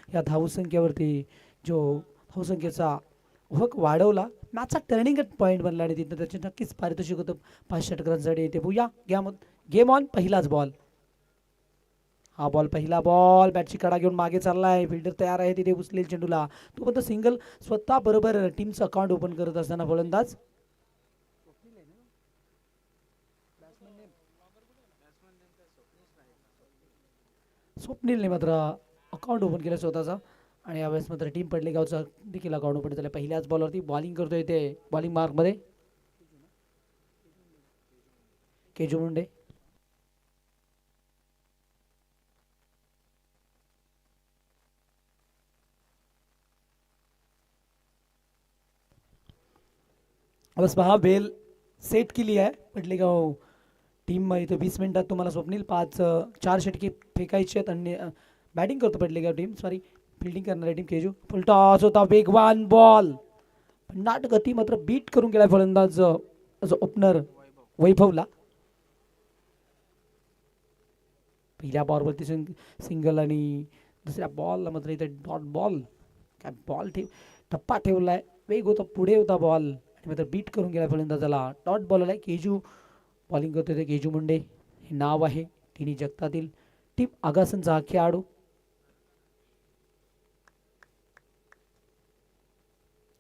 या धावसंख्येवरती जो धावसंख्येचा हक वाढवला, मॅचचा टर्निंग पॉईंट बनला आणि तिथं त्याचे नक्कीच पारितोषिक होतं 5 षटकांसाठी येते. बघूया गेम ऑन. पहिलाच बॉल, हा बॉल, पहिला बॉल. बॅटची कडा घेऊन मागे चाललाय, फिल्डर तयार आहे तिथे उचलेल चेंडूला. तो पण सिंगल स्वतः बरोबर टीमचं अकाउंट ओपन करत असताना फलंदाज स्वप्नीलने मात्र अकाउंट ओपन केलं स्वतःचा. आणि यावेळेस मात्र टीम पडले गावचा देखील अकाउंट ओपन झालं. पहिल्याच बॉलवरती बॉलिंग करतोय ते, बॉलिंग मार्कमध्ये केजू मुंडे. बस पहा, बेल सेट केली आहे पडलेगाव टीम. इथं 20 मिनिटात तुम्हाला स्वप्नील 4 षटके फेकायचे आहेत. आणि बॅटिंग करतो पडलेगाव टीम, सॉरी फिल्डिंग करणारी टीम केजू. फुल टॉस होता, वेगवान बॉल, नाट गती मात्र बीट करून गेला फलंदाज ओपनर वैभवला. पहिल्या बॉलवरती सिंगल आणि दुसऱ्या बॉलला मात्र इथे डॉट बॉल. काय बॉल टप्पा ठेवलाय, वेग होता, पुढे होता बॉल आणि मात्र बीट करून गेला फलंदाजाला. डॉट बॉल आलाय. केजू बॉलिंग करतोय ते केजू मुंडे हे नाव आहे टिनी जगतातील. टीम आगासनचा हा खेळाडू.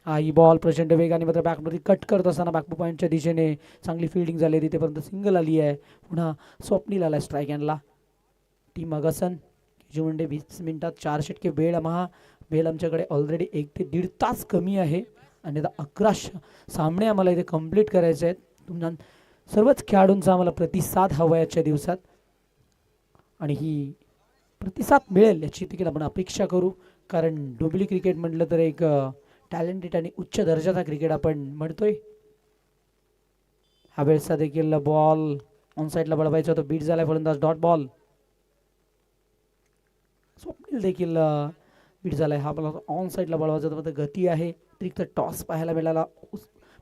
हा ही बॉल प्रचंड वेगाने मात्र बॅकमध्ये कट करत असताना बॅक पॉईंटच्या दिशेने चांगली फिल्डिंग झाली, तिथेपर्यंत सिंगल आली आहे. पुन्हा स्वप्नील आला स्ट्राईक हँडला. टीम आगासन केजू मुंडे 20 मिनिटात 4 षटके. वेळ आमच्याकडे ऑलरेडी 1 ते 1.5 तास कमी आहे आणि आता 11 सामने आम्हाला इथे कंप्लीट करायचे आहेत. तुम्हाला सर्वच खेळाडूंचा आम्हाला प्रतिसाद हवा आहे आजच्या दिवसात आणि ही प्रतिसाद मिळेल याची देखील आपण अपेक्षा करू. कारण डोंबिवली क्रिकेट म्हटलं तर एक टॅलेंटेड आणि उच्च दर्जाचा क्रिकेट आपण म्हणतोय. हा वेळेचा देखील बॉल ऑन साईडला बळवायचा होता, बीट झालाय फलंदाज. Dot ball. स्वप्नील देखील बीट झालाय. हा बॉल ऑन साईडला बळवायचा होता, गती आहे. अतिरिक्त टॉस पाहायला मिळाला,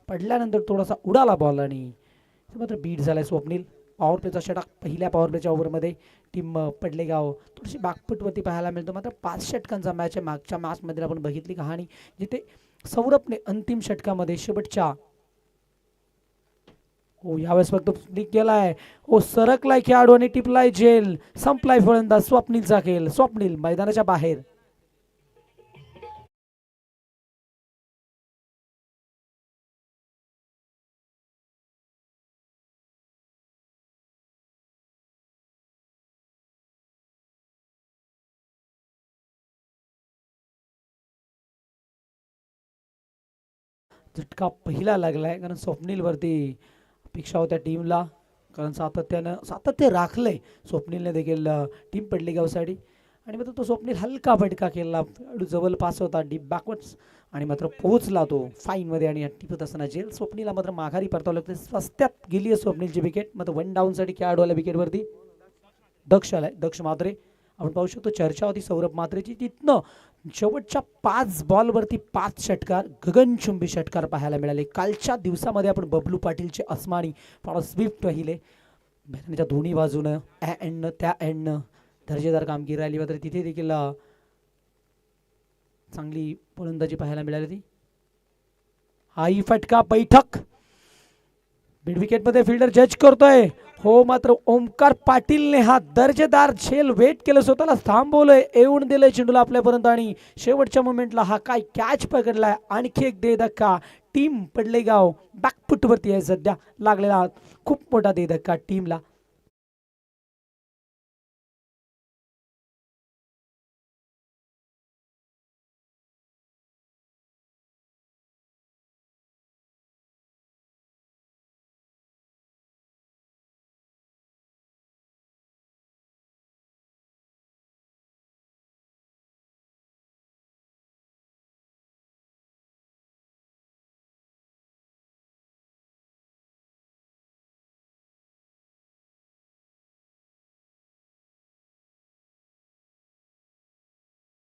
पडल्यानंतर थोडासा उडाला बॉल आणि मात्र बीट झालाय स्वप्नील. पॉवर प्लेचा षटक पहिल्या पॉवर प्लेच्या ओव्हरमध्ये टीम पडलेगाव थोडीशी बॅकफुटवरती पाहायला मिळतो. मात्र 5 षटकांचा मॅच आहे. मागच्या मॅचमध्ये आपण बघितली कहाणी, जिथे सौरभने अंतिम षटकामध्ये शेवटच्या हो यावेळेस फक्त क्लिक केलाय, हो सरकलाय खेळाडू आणि टिपलाय झेल. संपलाय फलंदाज स्वप्नीलचा खेळ. स्वप्नील मैदानाच्या बाहेर. झटका पहिला लागलाय कारण स्वप्नीलवरती अपेक्षा होत्या टीमला, कारण सातत्य राखलंय स्वप्नीलने देखील टीम पडली गावसाठी. आणि मात्र तो स्वप्नील हलका फटका केला, जवळपास होता डीप बॅकवर्ड्स आणि मात्र पोहोचला तो फाईनमध्ये आणि टिपत असताना जेल. स्वप्नीला मात्र माघारी परतावं लागतं. स्वस्त्यात गेली आहे स्वप्नीलची विकेट. मात्र 1 डाऊनसाठी खेळाडू आला विकेटवरती. दक्ष आलाय, दक्ष मात्रे. आपण पाहू शकतो चर्चा होती सौरभ मात्रेची, तिथनं शेवटच्या 5 बॉलवरती 5 षटकार, गगनचुंबी षटकार पाहायला मिळाले. कालच्या दिवसामध्ये आपण बबलू पाटीलचे अस्मानी फार स्विफ्ट राहिले, मैदानाच्या दोन्ही बाजूनं या एंडनं त्या एंडनं दर्जेदार कामगिरी राहिली. मात्र तिथे देखील चांगली फलंदाजी पाहायला मिळाली ती. हाही फटका बैठक मिड विकेटमध्ये फिल्डर जज करतोय. हो मात्र ओमकार पाटीलने हा दर्जेदार झेल वेट केलं, स्वतःला थांबवलंय, येऊन दिलंय चेंडूला आपल्यापर्यंत आणि शेवटच्या मोमेंटला हा काय कॅच पकडलाय. आणखी एक दे धक्का. टीम पडलेगाव बॅकफुटवरती आहे सध्या. लागलेला खूप मोठा दे धक्का टीमला.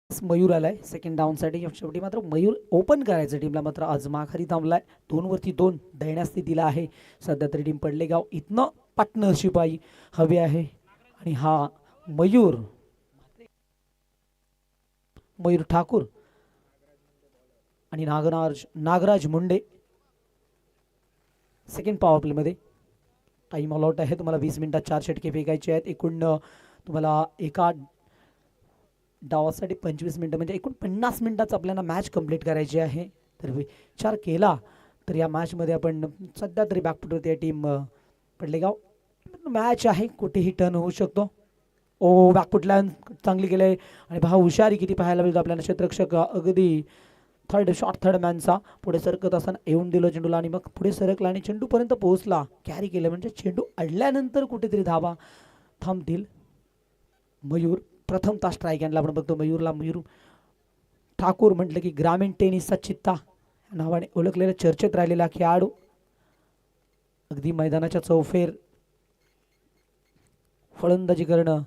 मयूर आलाय सेकंड डाऊनसाठी. शेवटी मात्र मयूर ओपन करायचं टीमला, मात्र आज माघारी थांबलाय. 2-2 दयनीय स्थितीला आहे सध्या तरी टीम पडलेगाव. इथनं पार्टनरशिप हवी आहे आणि हा मयूर मयूर ठाकूर आणि नागराज मुंडे सेकंड पॉवर प्लेमध्ये. टाईम ऑल आउट आहे. तुम्हाला 20 मिनिटात 4 षटके फेकायचे आहेत. एकूण तुम्हाला एका डावासाठी 25 मिनिटं म्हणजे एकूण 50 मिनिटाचं आपल्याला मॅच कंप्लीट करायची आहे. तर विचार केला तर या मॅचमध्ये आपण सध्या तरी बॅकफुटवरती आहे टीम पडलेगाव. मॅच आहे, कुठेही टर्न होऊ शकतो. ओ बॅकफुटला चांगली केले आणि पहा हुशारी किती पाहायला मिळतो आपल्याला. क्षेत्ररक्षक अगदी थर्ड मॅनचा पुढे सरकत असताना येऊन दिलं चेंडूला आणि मग पुढे सरकला आणि चेंडूपर्यंत पोहोचला. कॅरी केलं म्हणजे चेंडू अडल्यानंतर कुठेतरी धावा थांबतील. मयूर प्रथमतः स्ट्राईक आणला आपण बघतो मयूरला. मयूर ठाकूर म्हटलं की ग्रामीण टेनिसचा चित्ता नावाने ओळखलेला चर्चेत राहिलेला खेळाडू. अगदी मैदानाच्या चौफेर फलंदाजी करणं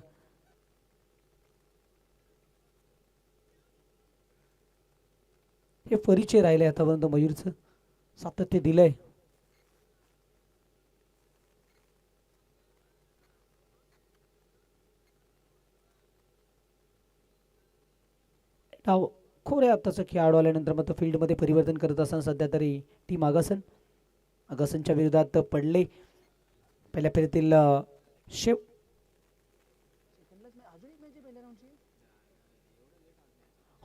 हे परिचय राहिले आतापर्यंत. मयूरचं सातत्य दिलंय. डाव खोरे आत्ताचं खेळाडू आल्यानंतर मात्र फील्डमध्ये परिवर्तन करत असताना सध्या तरी टीम आगासनच्या विरोधात पडले. पहिल्या फेरीतील शेव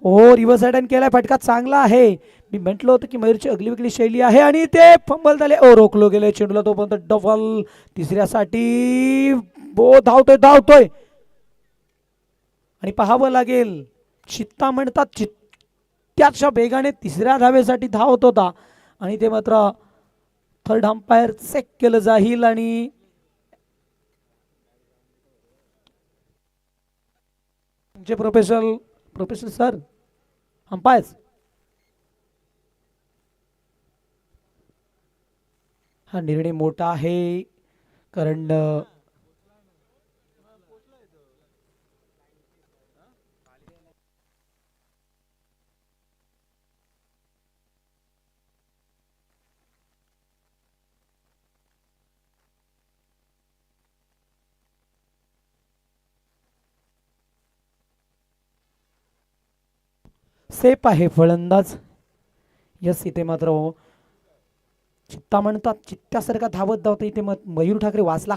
हो रिव्हर्स अटॅक केलाय. फटका चांगला आहे. मी म्हटलं होतं की मयूरची अगली वेगळी शैली आहे आणि ते फंबल झाले. ओ रोखलो गेले चेंडूला. तोपर्यंत डबल तिसऱ्यासाठी धावतोय आणि पाहावं लागेल. चित्ता म्हणतात चित्त्याच्या वेगाने तिसऱ्या धावेसाठी धावत होता आणि ते मात्र थर्ड अंपायर चेक केलं जाईल आणि प्रोफेशनल सर अंपायर्स हा निर्णय मोठा आहे कारण सेफ आहे फलंदाज. यस इथे मात्र चित्ता म्हणतात चित्त्यासारखा धावत इथे मयूर ठाकरे वाचला.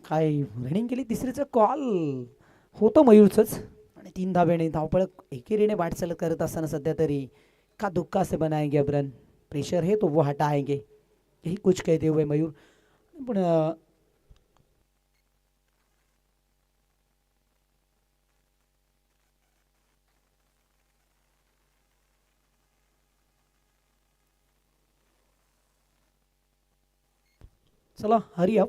काय रनिंग केली तिसरीचं कॉल होतं मयूरचंच आणि 3 धाब्याने धावपळ एकेरीने वाटचाल करत असताना सध्या तरी का दुक्का से बनाएंगे अब रन. प्रेशर है तो वो हटाएंगे यही कुछ कहते हुए मयूर. पण चला हरी अप.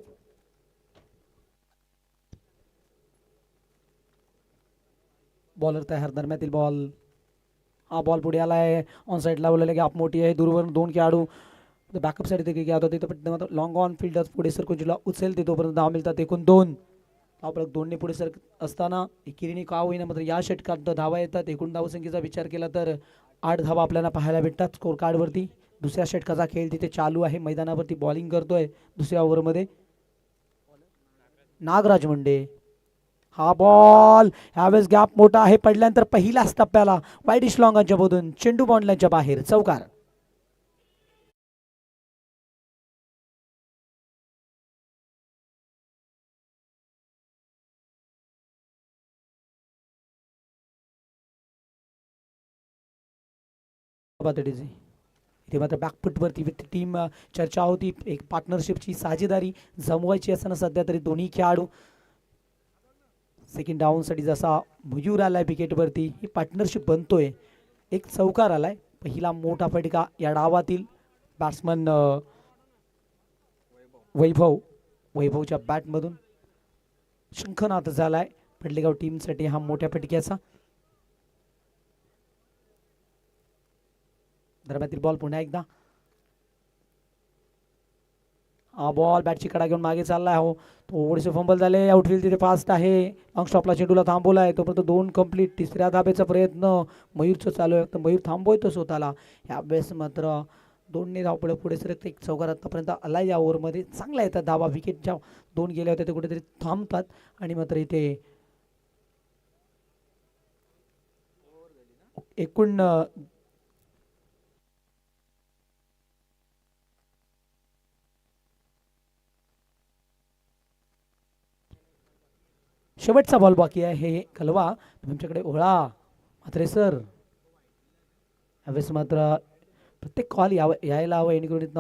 बॉलर तयार. दरम्यातील बॉल हा बॉल पुढे आलाय. ऑन साईडला बोलले की आप मोठी आहे. दूरवरून 2 खेळाडू बॅकअप साईड ते खेळत होते पण लॉंग ऑन फील्ड पुढे सरकून उचलते तोपर्यंत धाव मिळतात. एकूण 2 धाव 2ने पुढे सरक असताना एकेरीने का होईना मात्र या षटकात धावा येतात. एकूण धावसंख्येचा विचार केला तर 8 धावा आपल्याला पाहायला भेटतात स्कोर कार्डवरती. दुसऱ्या षटकाचा खेळ तिथे चालू आहे. मैदानावरती बॉलिंग करतोय दुसऱ्या ओव्हरमध्ये नागराज मुंडे. हा बॉल ह्यावेळेस गॅप मोठा आहे. पडल्यानंतर पहिल्याच टप्प्याला वाईडिश लॉंगांच्या मधून चेंडू बॉन्डलांच्या बाहेर चौकार. इथे मात्र बॅकफुटवरती टीम चर्चा होती. एक पार्टनरशिपची साझेदारी जमवायची असताना सध्या तरी दोन्ही खेळाडू सेकंड डाऊनसाठी जसा मयूर आलाय विकेटवरती ही पार्टनरशिप बनतोय. एक चौकार आलाय. पहिला मोठा फटका या डावातील बॅट्समन वैभवच्या बॅटमधून शंखनाद झालाय पडलेगाव टीमसाठी हा मोठ्या फटक्याचा. दरम्यातील बॉल पुन्हा एकदा. हा बॉल बॅटची कडा घेऊन मागे चाललाय. हो थोडेसे फंबल झाले. आउटफील्ड तिथे फास्ट आहे. लॉंग स्टॉपला चेंडूला थांबवलाय तोपर्यंत 2 कंप्लीट. तिसऱ्या धाब्याचा प्रयत्न मयूरचं चालू आहे. मयूर थांबवतो स्वतःला. यावेळेस मात्र 2ने धावपळ पुढे सरकते. एक चौकार आतापर्यंत आला या ओव्हरमध्ये. चांगला येतात धावा. विकेट ज्या 2 गेल्या होत्या ते कुठेतरी थांबतात आणि मात्र इथे एकूण शेवटचा बॉल बाकी आहे. हे कलवा तुमच्याकडे ओळा मात्रे सर. यावेळेस मात्र प्रत्येक कॉल यायला हवं जेणेकरून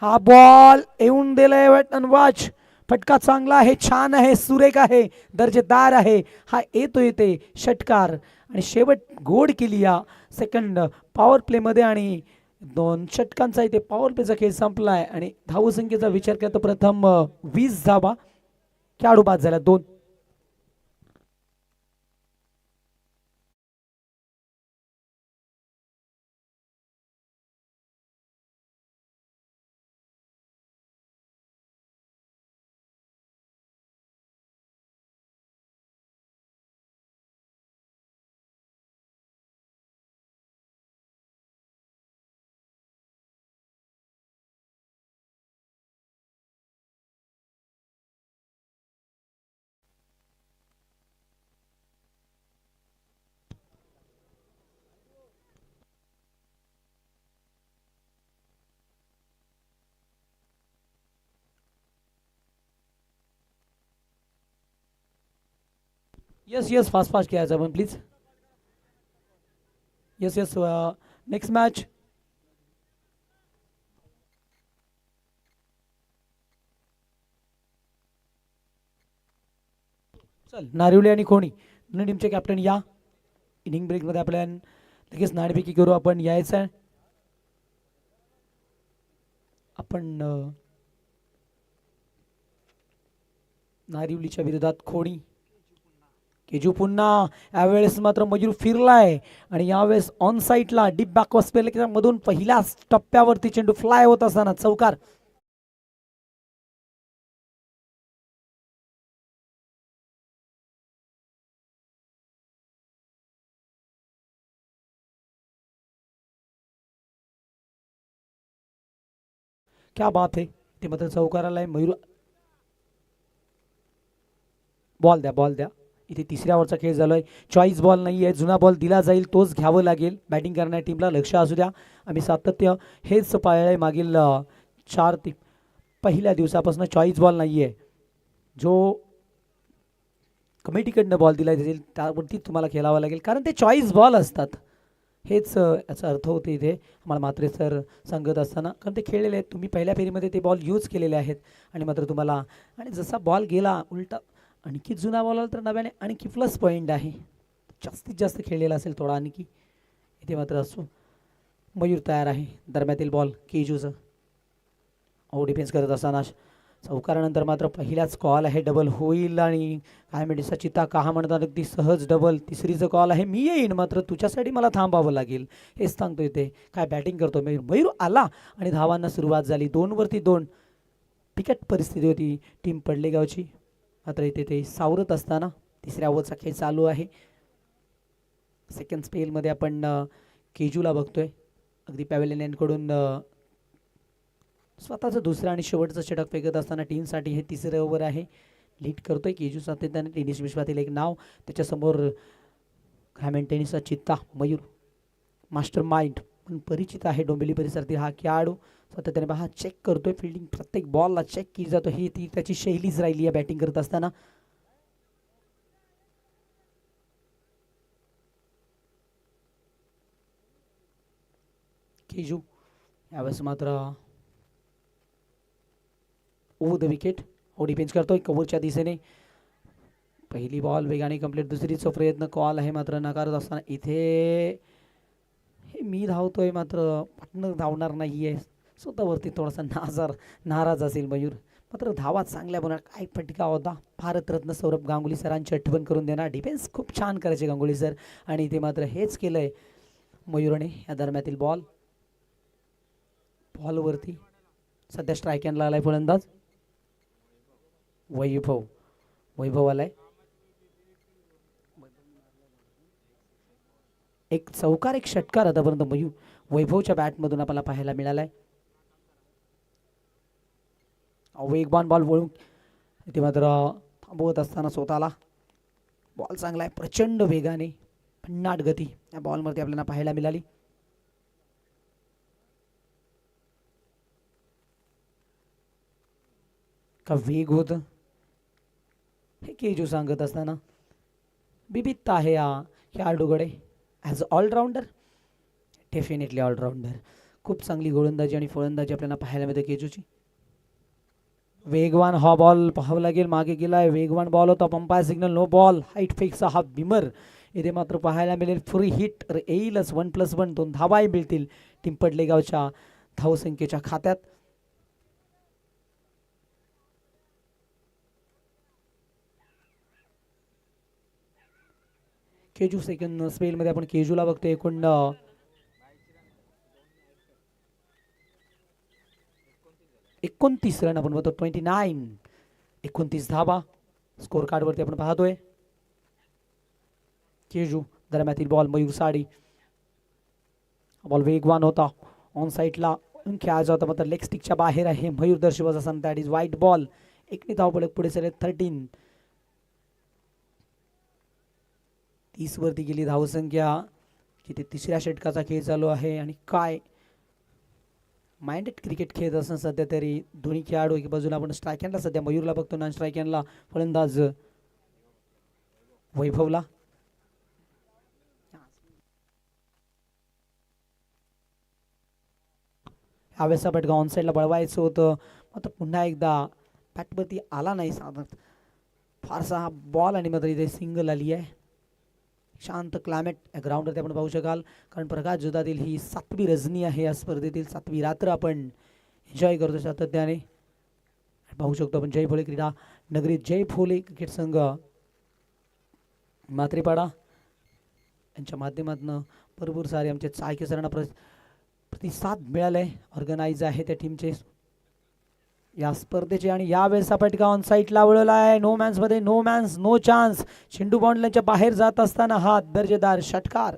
हा बॉल येऊन दिलाय वेट अँड वॉच. फटका चांगला आहे, छान आहे, सुरेख आहे, दर्जेदार आहे. हा येतोय ते षटकार आणि शेवट गोड केली या सेकंड पॉवर प्लेमध्ये आणि 2 षटकांचा इथे पॉवर प्लेचा खेळ संपलाय आणि धावसंख्येचा विचार केला तर प्रथम 20 धावा, खेळाडू बाद झाला 2. यस यस फास्ट फास्ट खेळायचं आपण please. Yes yes next match. चल नारिवली आणि खोणी दोन्ही टीमचे कॅप्टन या. इनिंग ब्रेकमध्ये आपल्या लगेच नाणेफेकी करू आपण. यायचं आहे आपण नारिवलीच्या विरोधात खोणी. केजू पुन्हा यावेळेस मात्र मयूर फिरलाय आणि यावेळेस ऑन साईडला डीप बॅकवर्ड स्पेल मधून पहिल्याच टप्प्यावरती चेंडू फ्लाय होत असताना चौकार. क्या बात आहे. ते मात्र चौकाराला आहे. मयूर बॉल द्या बॉल द्या. इथे तिसऱ्या ओव्हरचा खेळ झालोय. चॉईस बॉल नाही आहे, जुना बॉल दिला जाईल तोच घ्यावं लागेल. बॅटिंग करणाऱ्या टीमला लक्ष असू द्या. आम्ही सातत्य हेच पाळलंय मागील 4 ते पहिल्या दिवसापासून. चॉईस बॉल नाही आहे, जो कमिटीकडनं बॉल दिला जाईल त्यावरती तुम्हाला खेळावं लागेल कारण ते चॉईस बॉल असतात. हेच याचा अर्थ होते इथे आम्हाला मात्रे सर सांगत असताना, कारण ते खेळलेले आहेत. तुम्ही पहिल्या फेरीमध्ये ते बॉल यूज केलेले आहेत आणि मात्र तुम्हाला आणि जसा बॉल गेला उलटा आणखी जुना बॉल आला तर नव्याने आणखी प्लस पॉईंट आहे. जास्तीत जास्त खेळलेला असेल थोडा आणखी. इथे मात्र असो मयूर तयार आहे. दरम्यातील बॉल केजूचं डिफेन्स करत असताना चौकारानंतर मात्र पहिल्याच कॉल आहे. डबल होईल आणि काय म्हणते चित्ता का म्हणतात अगदी सहज डबल. तिसरीचं कॉल आहे. मी येईन मात्र तुझ्यासाठी मला थांबावं लागेल हेच सांगतो इथे. काय बॅटिंग करतो मयूर. मयूर आला आणि धावांना सुरुवात झाली. 2 वरती 2 बिकट परिस्थिती होती टीम पडलेगावची. मात्र इथे ते सावरत असताना तिसऱ्या ओव्हरचा खेळ चालू आहे. सेकंड स्पेलमध्ये आपण केजूला बघतोय. अगदी पॅव्हेलियनकडून स्वतःचं दुसरं आणि शेवटचं षटक फेकत असताना टीमसाठी हे तिसरं ओव्हर आहे. लीड करतोय केजू सातत्याने. टेनिस विश्वातील एक नाव त्याच्यासमोर हॅमन टेनिसचा चित्ता मयूर मास्टर माइंड पण परिचित आहे डोंबिवली परिसरातील हा खेळाडू. सातत्याने हा चेक करतोय. फिल्डिंग प्रत्येक बॉलला चेक केली जातो. ही ती त्याची शैलीच राहिली आहे बॅटिंग करत असताना. केजू यावेळेस मात्र द विकेट डिफेन्स करतोय कव्हरच्या दिशेने. पहिली बॉल वेगाने कंप्लीट. दुसरीचा प्रयत्न कॉल आहे मात्र नकारत असताना इथे हे मी धावतोय मात्र पार्टनर धावणार नाही आहे. स्वतःवरती थोडासा नाराज असेल मयूर. मात्र धावा चांगल्या बनवणार. काय फटका होता. भारतरत्न सौरभ गांगुली सरांची आठवण करून देणार. डिफेन्स खूप छान करायचे गांगुली सर आणि ते मात्र हेच केलंय मयूरने. या दरम्यातील बॉलवरती सध्या स्ट्राईक एंडला आलाय फलंदाज वैभव आलाय. एक चौकार एक षटकार आतापर्यंत वैभवच्या बॅटमधून आपल्याला पाहायला मिळालाय. वेगवान बॉल वळून इथे मात्र थांबवत असताना स्वतःला बॉल चांगला आहे, प्रचंड वेगाने भन्नाट गती या बॉलवरती आपल्याला पाहायला मिळाली. का वेग होत हे केजू सांगत असताना बिबित्ता आहे या खेळाडूकडे. As a allrounder, definitely allrounder. खूप चांगली गोलंदाजी आणि फलंदाजी आपल्याला पाहायला मिळते केजूची. वेगवान हा बॉल पाहावा लागेल, मागे गेलाय, वेगवान बॉल होता, पंपायर सिग्नल नो बॉल. हाईट फेकचा हा बिमर इथे मात्र पाहायला मिळेल. फ्री हिट येईलच, 1+1 2 धावाही मिळतील टीम पडलेगावच्या धावसंख्येच्या खात्यात. केजू सेकंड स्पेलमध्ये आपण केजूला बघतोय. एकूण 29 रन आपण बघतो, 29 धावा स्कोर कार्डवरती आपण पाहतोय. केजू दरम्यातील बॉल मयूर साडी, बॉल वेगवान होता, ऑन साईडला खेळायचा होता मात्र लेग स्टिकच्या बाहेर आहे. मयूर दर्शवाचा सन, दॅट इज वाईट बॉल. एकने धाव पुढे सर 30 वरती गेली धावसंख्या. किती तिसऱ्या षटकाचा खेळ चालू आहे आणि काय माइंडेड क्रिकेट खेळत असं सध्या तरी दोन्ही खेळाडू. एक बाजूला आपण स्ट्रायकॅनला सध्या मयूरला बघतो, नॉन स्ट्रायकॅनला फलंदाज वैभवला. ह्यावेळेस फटका ऑन साईडला बळवायचं होतं मात्र पुन्हा एकदा बॅटवरती आला नाही फारसा हा बॉल आणि मात्र इथे सिंगल आली आहे. शांत क्लायमेट ग्राउंडवरती आपण पाहू शकाल, कारण प्रकाश जुदातील ही 7वी रजनी आहे या स्पर्धेतील. 7वी रात्र आपण एन्जॉय करतो सातत्याने. पाहू शकतो आपण जय भोले क्रीडा नगरी, जय भोले क्रिकेट संघ मात्रेपाडा यांच्या माध्यमातून भरपूर सारे आमचे चाळके सरांना प्रतिसाद मिळालाय. ऑर्गनाइज आहे त्या टीमचे या स्पर्धेचे. आणि यावेळेस फटका ऑन साईडला वळवला आहे, नो मॅन्स मध्ये, नो मॅन्स नो चान्स. चेंडू बाउंड्रीच्या बाहेर जात असताना हा दर्जेदार षटकार.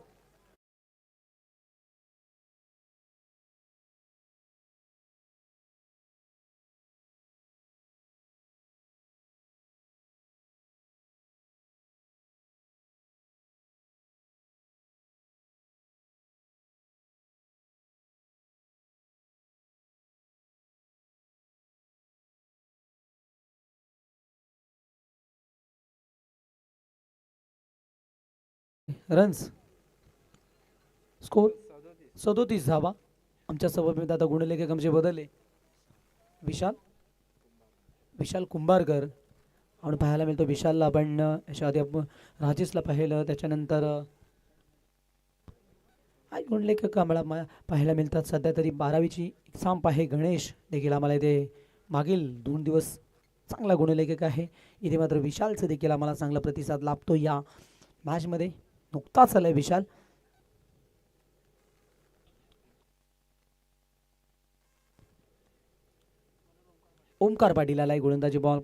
रन्स स्कोर 37 धावा. आमच्या सभापती आता गुणलेखक आमचे बदलले. विशाल कुंभारकर आपण पाहायला मिळतो. विशालला आपण याच्या आधी आपण राजेशला पाहिलं, त्याच्यानंतर गुणलेखक आम्हाला पाहायला मिळतात. सध्या तरी 12वीची एक्झाम आहे. गणेश देखील आम्हाला इथे मागील 2 दिवस चांगला गुणलेखक आहे. इथे मात्र विशालचं देखील आम्हाला चांगला प्रतिसाद लाभतो या मॅचमध्ये. नुकताच आलाय विशाल. ओमकार पाटील आलाय गोलंदाजी बॉल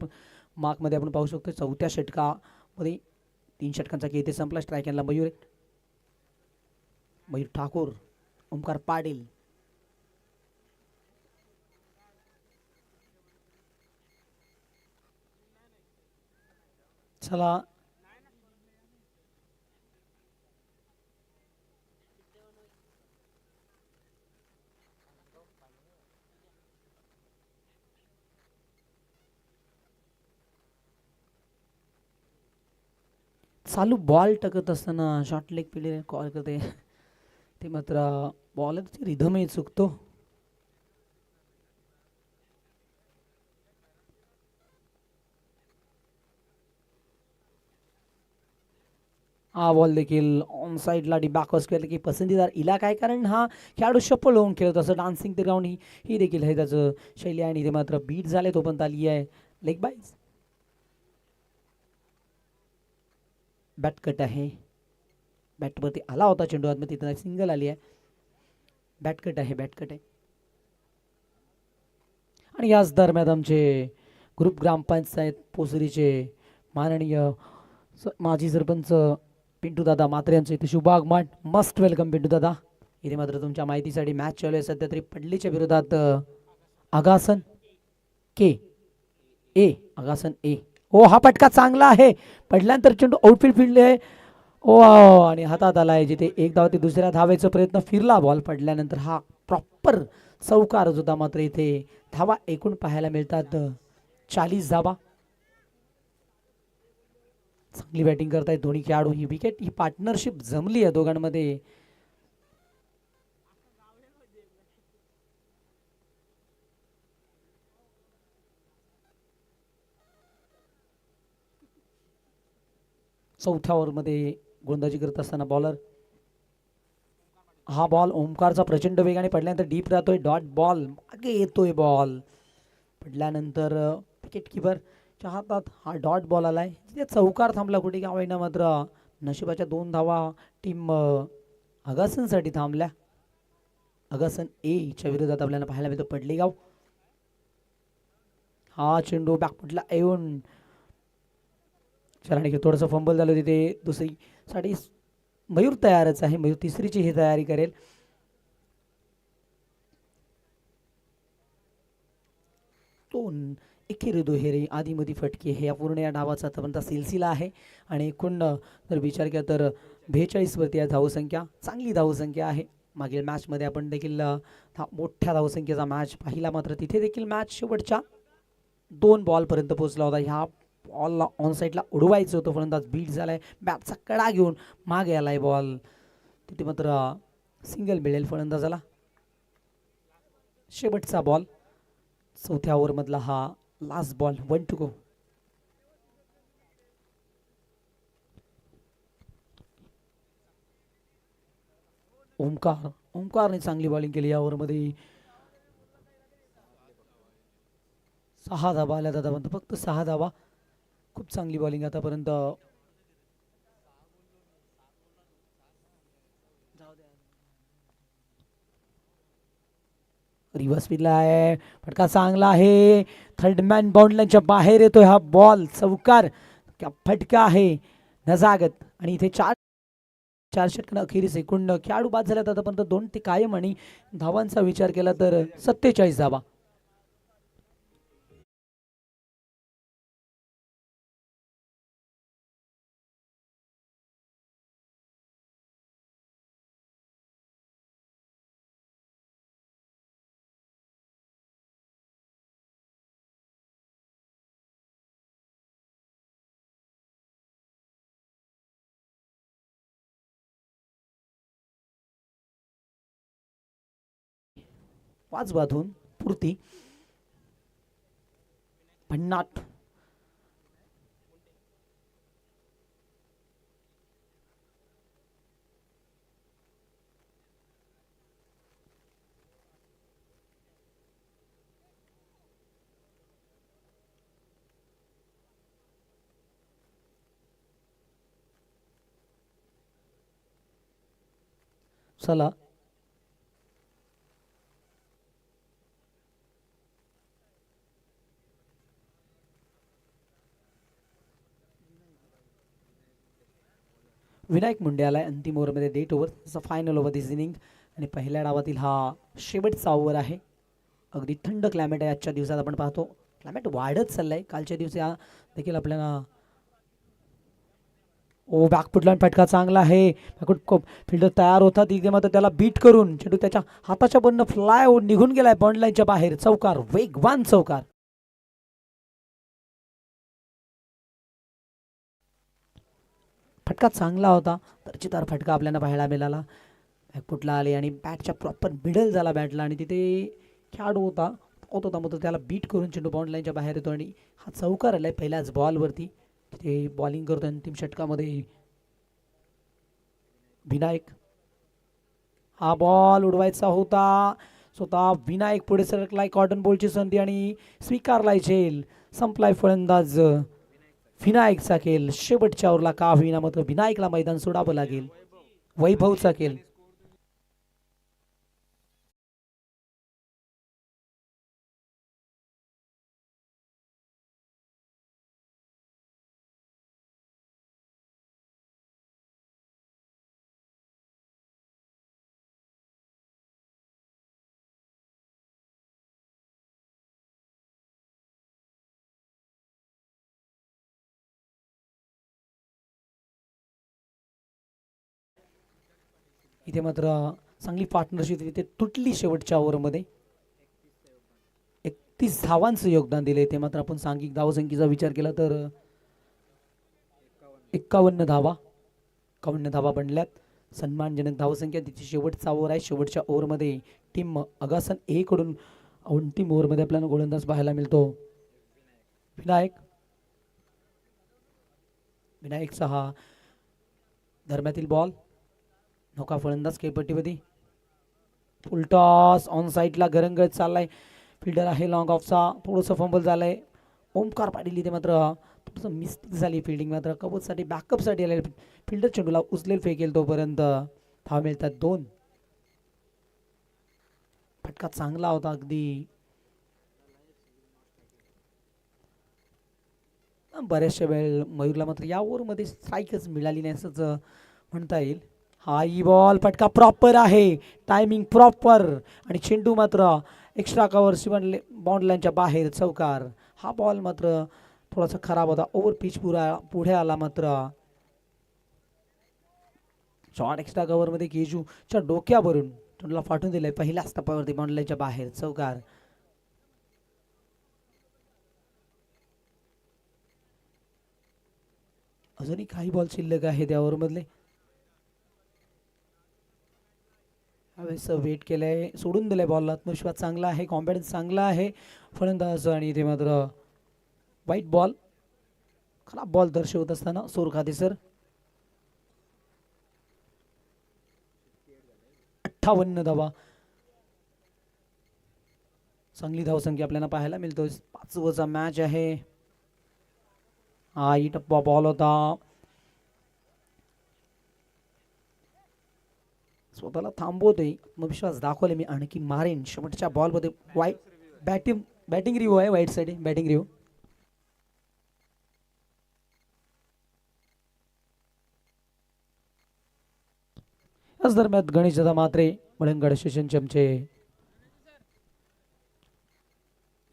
मार्कमध्ये आपण पाहू शकतो. 4थ्या षटकामध्ये 3 षटकांचा खेळ इथे संपला. स्ट्रायकरला मयूर ठाकूर, ओमकार पाटील. चला चालू बॉल टाकत असताना शॉर्ट लेग प्लेयर कॉल करते ते मात्र बॉलरची रिधमही चुकतो. हा बॉल देखील ऑन साईडला डिबॅकॉस केलं की पसंतीदार इलाका आहे, कारण हा खेळाडू शपल होऊन खेळत असं डान्सिंग ते ग्राउंड ही देखील आहे त्याचं शैली आहे. आणि इथे मात्र बीट झाले तो पण आली आहे. लेग बाईज बॅट कट आहे. बॅटवरती आला होता चेंडू आतमध्ये, तिथं सिंगल आली आहे. बॅट कट आहे. आणि याच दरम्यान आमचे ग्रुप ग्रामपंचायत पोसरीचे माननीय माजी सरपंच पिंटू दादा मात्रे यांचं इथे शुभ आगमन. मस्ट वेलकम पिंटू दादा. इथे मात्र तुमच्या माहितीसाठी मॅच चालू आहे सध्या तरी पडलीच्या विरोधात आगासन ए हो, हा फटका चांगला आहे. पडल्यानंतर चेंडू आउटफील्ड फिरले आहे. ओ आणि हातात आला आहे, जिथे एक धाव ते दुसऱ्या धावेचा प्रयत्न फिरला. बॉल पडल्यानंतर हा प्रॉपर चौकारच होता. मात्र इथे धावा एकूण पाहायला मिळतात 40 धावा. चांगली बॅटिंग करतायत दोन्ही खेळाडू. ही विकेट ही पार्टनरशिप जमली आहे दोघांमध्ये. चौथ्या ओव्हरमध्ये गोलंदाजी करत असताना बॉलर, हा बॉल ओमकारचा प्रचंड वेगाने पडल्यानंतर डीप राहतोय. डॉट बॉल मागे येतोय. बॉल पडल्यानंतर विकेट किपरच्या हातात हा डॉट बॉल आलाय. तिथे चौकार थांबला कुठे का होईना. मात्र नशिबाच्या 2 धावा टीम अगासनसाठी थांबल्या. अगासन ए च्या विरोधात आपल्याला पाहायला मिळतो पडलेगाव. हा चेंडू बॅकफुटला येऊन चला थोडंसं फंबल झालं तिथे. दुसरी साठी मयूर तयारच आहे. मयूर तिसरीची ही तयारी करेल. दोन एकेरी दुहेरी आधीमध्ये फटके हे या पूर्ण या डावाचा आतापर्यंत सिलसिला आहे. आणि एकूण जर विचार केला तर 42 वरती या धावसंख्या चांगली धावसंख्या आहे. मागील मॅचमध्ये आपण देखील मोठ्या धावसंख्येचा मॅच पाहिला. मात्र तिथे देखील मॅच शेवटच्या 2 बॉलपर्यंत पोहोचला होता. ह्या बॉलला ऑन साईडला उडवायचं होतं. फलंदाज बीट झालाय. बॅटचा कडा घेऊन मागे आलाय बॉल. तिथे मात्र सिंगल मिळेल फलंदाजाला. शेवटचा बॉल चौथ्या ओव्हरमधला हा लास्ट बॉल. 1 to go. ओमकारने चांगली बॉलिंग केली या ओव्हरमध्ये. 6 धावा आल्या आतापर्यंत. फक्त 6 धावा. खूप चांगली बॉलिंग आतापर्यंत. रिव्हर्स स्पीडला आहे. फटका चांगला आहे. थर्ड मॅन बाउंड लाईनच्या बाहेर येतोय हा बॉल. चौकार फटका आहे नजागत. आणि इथे चार षटकांना अखेरीस एकूण खेळाडू बाद झाल्यात आतापर्यंत 2 ते कायम. आणि धावांचा विचार केला तर 47 धावा. पाच बाधून पूर्ती भन्नाट. चला विनायक मुंडे आलाय अंतिम ओव्हरमध्ये. डेट ओव्हर फायनल ओव्हर दिस इनिंग. आणि पहिल्या डावातील हा शेवटचा ओव्हर आहे. अगदी थंड क्लायमेट आहे आजच्या दिवसात. आपण पाहतो क्लायमेट वाढत चाललंय. कालच्या दिवशी हा देखील आपल्याला ओ बॅकफुटला फटका चांगला आहे. फिल्डर तयार होता तिथे मात्र त्याला बीट करून चेंडू त्याच्या हाताच्या बंद फ्लाय निघून गेलाय बॉन्ड लाईनच्या बाहेर. चौकार, वेगवान चौकार. फटका चांगला होता. दर्जेदार फटका आपल्याला पाहायला मिळाला. बॅकफुटला आले आणि बॅटच्या प्रॉपर मिडल झाला बॅटला. आणि तिथे खेळाडू होता मग त्याला बीट करून चेंडू बाउंड लाईनच्या बाहेर येतो. आणि हा चौकार आलाय पहिल्याच बॉलवरती. तिथे बॉलिंग करतो अंतिम षटकामध्ये विनायक. हा बॉल उडवायचा होता. स्वतः विनायक पुढे सरकलाय. कॉटन बॉलची संधी आणि स्वीकारलाय झेल. संपलाय फलंदाज विनायकचा खेळ. शेवटच्या ओव्हरला का होईना मात्र विनायकला मैदान सोडावं लागेल. वैभवचा खेळ. इथे मात्र चांगली पार्टनरशिप इथे तुटली शेवटच्या ओव्हरमध्ये. 31 धावांचं योगदान दिले. ते मात्र आपण सांघिक धावसंख्येचा विचार केला तर 51 धावा 51 धावा बनल्यात. सन्मानजनक धावसंख्या. तिची शेवटचा ओव्हर आहे. शेवटच्या ओव्हरमध्ये टीम अगासन ए कडून अंतिम ओव्हरमध्ये आपल्याला गोलंदाज पाहायला मिळतो विनायकचा हा दरम्यातील बॉल. नौका फलंदाज खेळपट्टीमध्ये. फुल टॉस ऑन साईडला गरंगत चाललाय. फिल्डर आहे लॉंग ऑफचा. थोडंसं फंबल झालंय. ओमकार पाटील इथे मात्र थोडंसं मिस्टेक झाली. फिल्डिंग मात्र कबूतसाठी बॅकअपसाठी आले. फिल्डर चेंडूला उचलेल फेकेल तोपर्यंत धाव मिळतात 2. फटका चांगला होता अगदी. बऱ्याचशा वेळ मयूरला मात्र या ओव्हरमध्ये स्ट्राईकच मिळाली नाही असंच म्हणता येईल. हाई बॉल फटका प्रॉपर आहे. टायमिंग प्रॉपर आणि चेंडू मात्र एक्स्ट्रा कव्हर बाउंड्री लाईनच्या बाहेर चौकार. हा बॉल मात्र थोडासा खराब होता. ओव्हर पिच पुढे आला मात्र शॉर्ट एक्स्ट्रा कव्हरमध्ये केजूच्या डोक्यावरून चेंडूला फाटून दिलंय. पहिल्याच टप्प्यावरती बाउंड्री लाईनच्या बाहेर चौकार. अजूनही काही बॉल शिल्लक आहे त्या ओव्हरमधले. वेळेस वेट केलंय. सोडून दिलंय बॉलला. आत्मविश्वास चांगला आहे. कॉन्फिडन्स चांगला आहे फलंदाज. आणि इथे मात्र वाईट बॉल. खराब बॉल दर्शवत असताना सोरखाते सर. 58 धावा. चांगली धावसंख्या आपल्याला पाहायला मिळतोय. 5 ओव्हरचा मॅच आहे. हा टप्पा बॉल होता. स्वतःला थांबवतोय. आत्मविश्वास दाखवले मी आणखी मारेन. शेवटच्या बॉलमध्ये वाईट बॅटिंग रिव्ह्यू आहे. वाईट साईड बॅटिंग रिव्ह्यू. याच दरम्यान गणेश दादा मात्रे मळंगड स्टेशन चमचे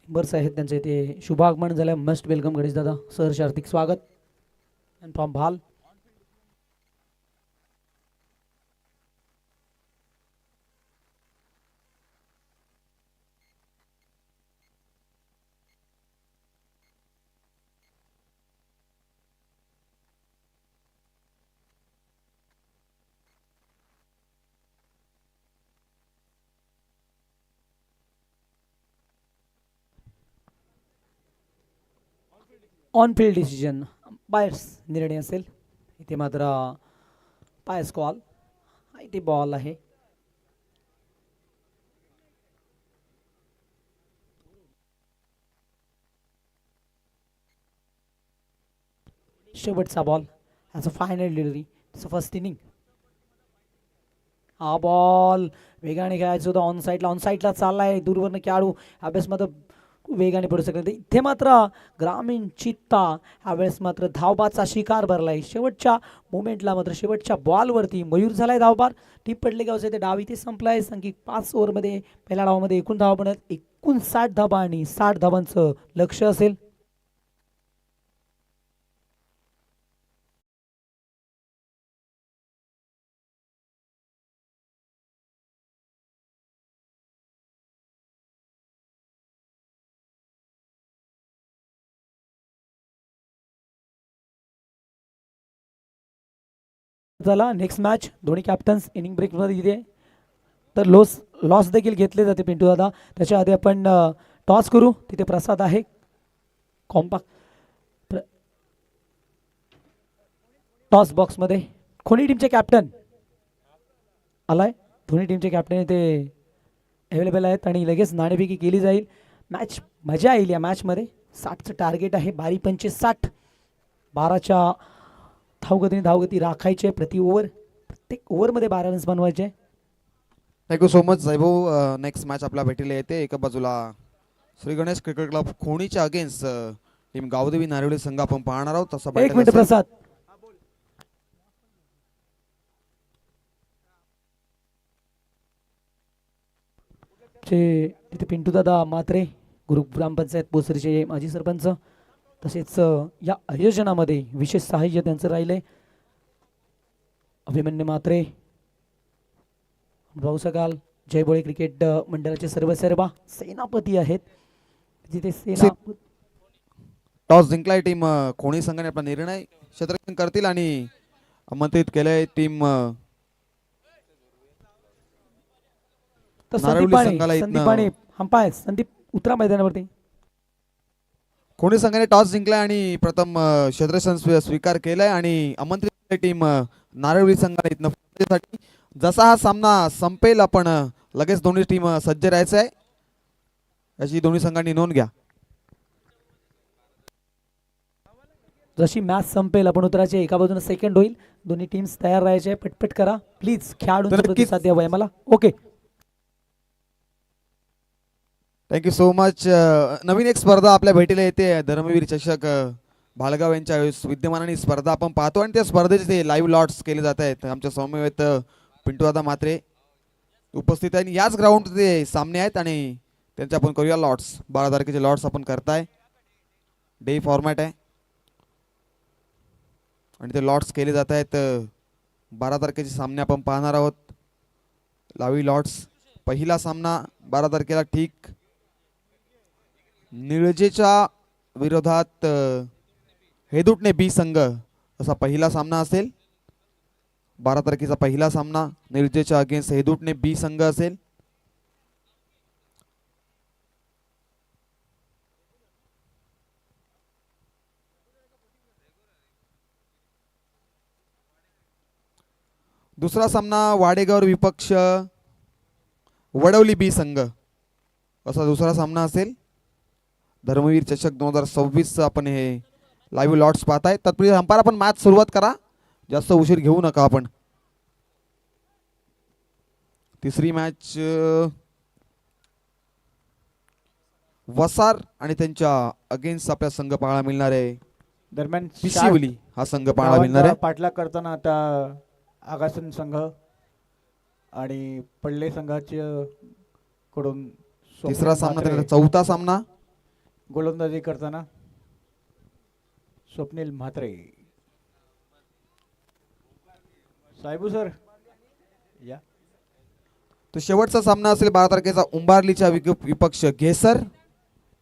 मेंबर्स आहेत त्यांचे ते शुभागमन झालं. मस्ट वेलकम गणेश दादा. सहर्ष हार्दिक स्वागत. अँड फ्रॉम भाल. ऑन फील्ड डिसिजन बायर्स निर्णय असेल. इथे मात्र पायस कॉल. इथे बॉल आहे. शेवटचा ball as a final delivery. First inning. हा बॉल वेगाने खेळायचं होतं. ऑन साईडला चाललाय. दूरवरनं खेळाडू अभ्यासमध्ये वेगाने पडू शकले. इथे मात्र ग्रामीण चित्ता ह्यावेळेस मात्र धावबाचा शिकार भरलाय. शेवटच्या मोमेंटला मात्र शेवटच्या बॉलवरती मयूर झालाय धावबार. टीप पडले गावचे ते डाव इथे संपलाय. सांघिक 5 ओव्हरमध्ये पहिल्या डावामध्ये एकूण धावा बनत 59 धावा आणि 60 धावांचं लक्ष असेल. झाला नेक्स्ट मॅच. दोन्ही कॅप्टन्स इनिंग ब्रेकमध्ये इथे तर लॉस देखील घेतले जाते पिंटू दादा. त्याच्या आधी आपण टॉस करू. तिथे प्रसाद आहे. कॉम्पॅक्ट टॉस बॉक्समध्ये दोन्ही टीमचे कॅप्टन आलाय. दोन्ही टीमचे कॅप्टन इथे अवेलेबल आहेत आणि लगेच नाणेफेकी केली जाईल. मॅच मजा येईल या मॅचमध्ये. 60चं टार्गेट आहे. बारी 65. 12च्या धावगती राखायचे प्रति ओव्हर. प्रत्येक ओव्हरमध्ये 12 रन्स बनवायचे. थँक्यू सो मच साहेब. नेक्स्ट मॅच आपल्या भेटीला येते. एका बाजूला श्री गणेश क्रिकेट क्लब खोणीच्या अगेन्स्ट टीम गावदेवी नारिवली संघ आपण पाहणार आहोत. तसा एक मिनिट प्रसाद. तिथे पिंटू दादा मात्रे गुरु ग्रामपंचायत पोसरीचे माजी सरपंच तसेच या आयोजनामध्ये विशेष सहाय्य त्यांचं राहिले अभिमन्यू मात्रे पाहू शकाल जयभोळे क्रिकेट मंडळाचे सर्व सेनापती आहेत जिथे सेना टॉस जिंकलाय टीम खोणी संघाने आपला निर्णय क्षेत्ररक्षण करतील आणि आमंत्रित केलंय टीम तर नारळी संघाला संदीप इथनं पाणे अंपायर संदीप उतरा मैदानावरती. खोणी संघाने टॉस जिंकलाय आणि प्रथम क्षेत्ररक्षण स्वीकार केलाय आणि आमंत्रित टीम नारळी संघाला इथनं फलंदाजीसाठी. जसा हा सामना संपेल आपण लगेच दोन्ही टीम सज्ज राहायचं आहे याची दोन्ही संघांनी नोंद घ्या. जशी मॅच संपेल आपण उतरायचे एका बाजूने सेकंड होईल. दोन्ही टीम्स तयार राहायचे. पटपट करा प्लीज. खेळाडूंचा नक्कीच. प्रतिसाद द्यावा मला. Okay thank you so much. नवीन एक स्पर्धा आपल्या भेटीला येते धर्मवीर चषक भालगाव यांच्या विद्यमानाने स्पर्धा आपण पाहतो आणि त्या स्पर्धेचे ते लाईव्ह लॉट्स केले जात आहेत. आमच्या समवेत पिंटूदादा मात्रे उपस्थित आहे आणि याच ग्राउंड ते सामने आहेत आणि त्यांचे आपण करूया लॉट्स. 12 तारखेचे लॉट्स आपण करताय. डे फॉर्मॅट आहे आणि ते लॉट्स केले जात आहेत. 12 तारखेचे सामने आपण पाहणार आहोत. लावी लॉट्स पहिला सामना 12 तारखेला ठीक निळजेच्या विरोधात हेदुटणे बी संघ असा पहिला सामना असेल. 12 तारखेचा पहिला सामना निळजेच्या अगेन्स्ट हेदुटणे बी संघ असेल. दुसरा सामना वाडेगाव विपक्ष वडवली बी संघ असा दुसरा सामना असेल. धर्मवीर चषक 2026 आपण हे लाईव्ह लॉट्स पाहताय. तत्पूर्वी अंपायर आपण मॅच सुरुवात करा. जास्त उशीर घेऊ नका आपण. तिसरी मॅच वसार आणि त्यांच्या अगेन्स्ट आपल्या संघ पाहायला मिळणार आहे. दरम्यान पिशिवली हा संघ पाहायला मिळणार आहे. पाठलाग करताना आता आगासन संघ आणि पडले संघाचे कडून तिसरा सामना त्यानंतर चौथा सामना गोलंदाजी करताना स्वप्नील म्हात्रे. साहेबू सर या. तो शेवटचा सामना असेल 12 तारखेचा उंबारलीच्या विपक्ष घेसर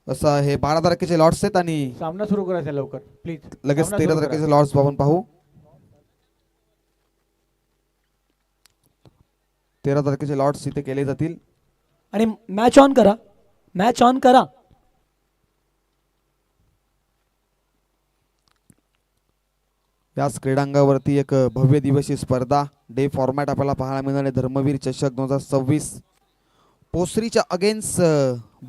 असा हे 12 तारखेचे लॉट्स आहेत आणि सामना सुरू करायचा लवकर प्लीज. लगेच 13 तारखेचे लॉट्स आपण पाहू. 13 तारखेचे लॉट्स इथे केले जातील आणि मॅच ऑन करा. मॅच ऑन करा. याच क्रीडांगावरती एक भव्य दिवसीय स्पर्धा डे फॉर्मॅट आपल्याला पाहायला मिळणार आहे. धर्मवीर चषक 2026 पोसरीच्या अगेन्स्ट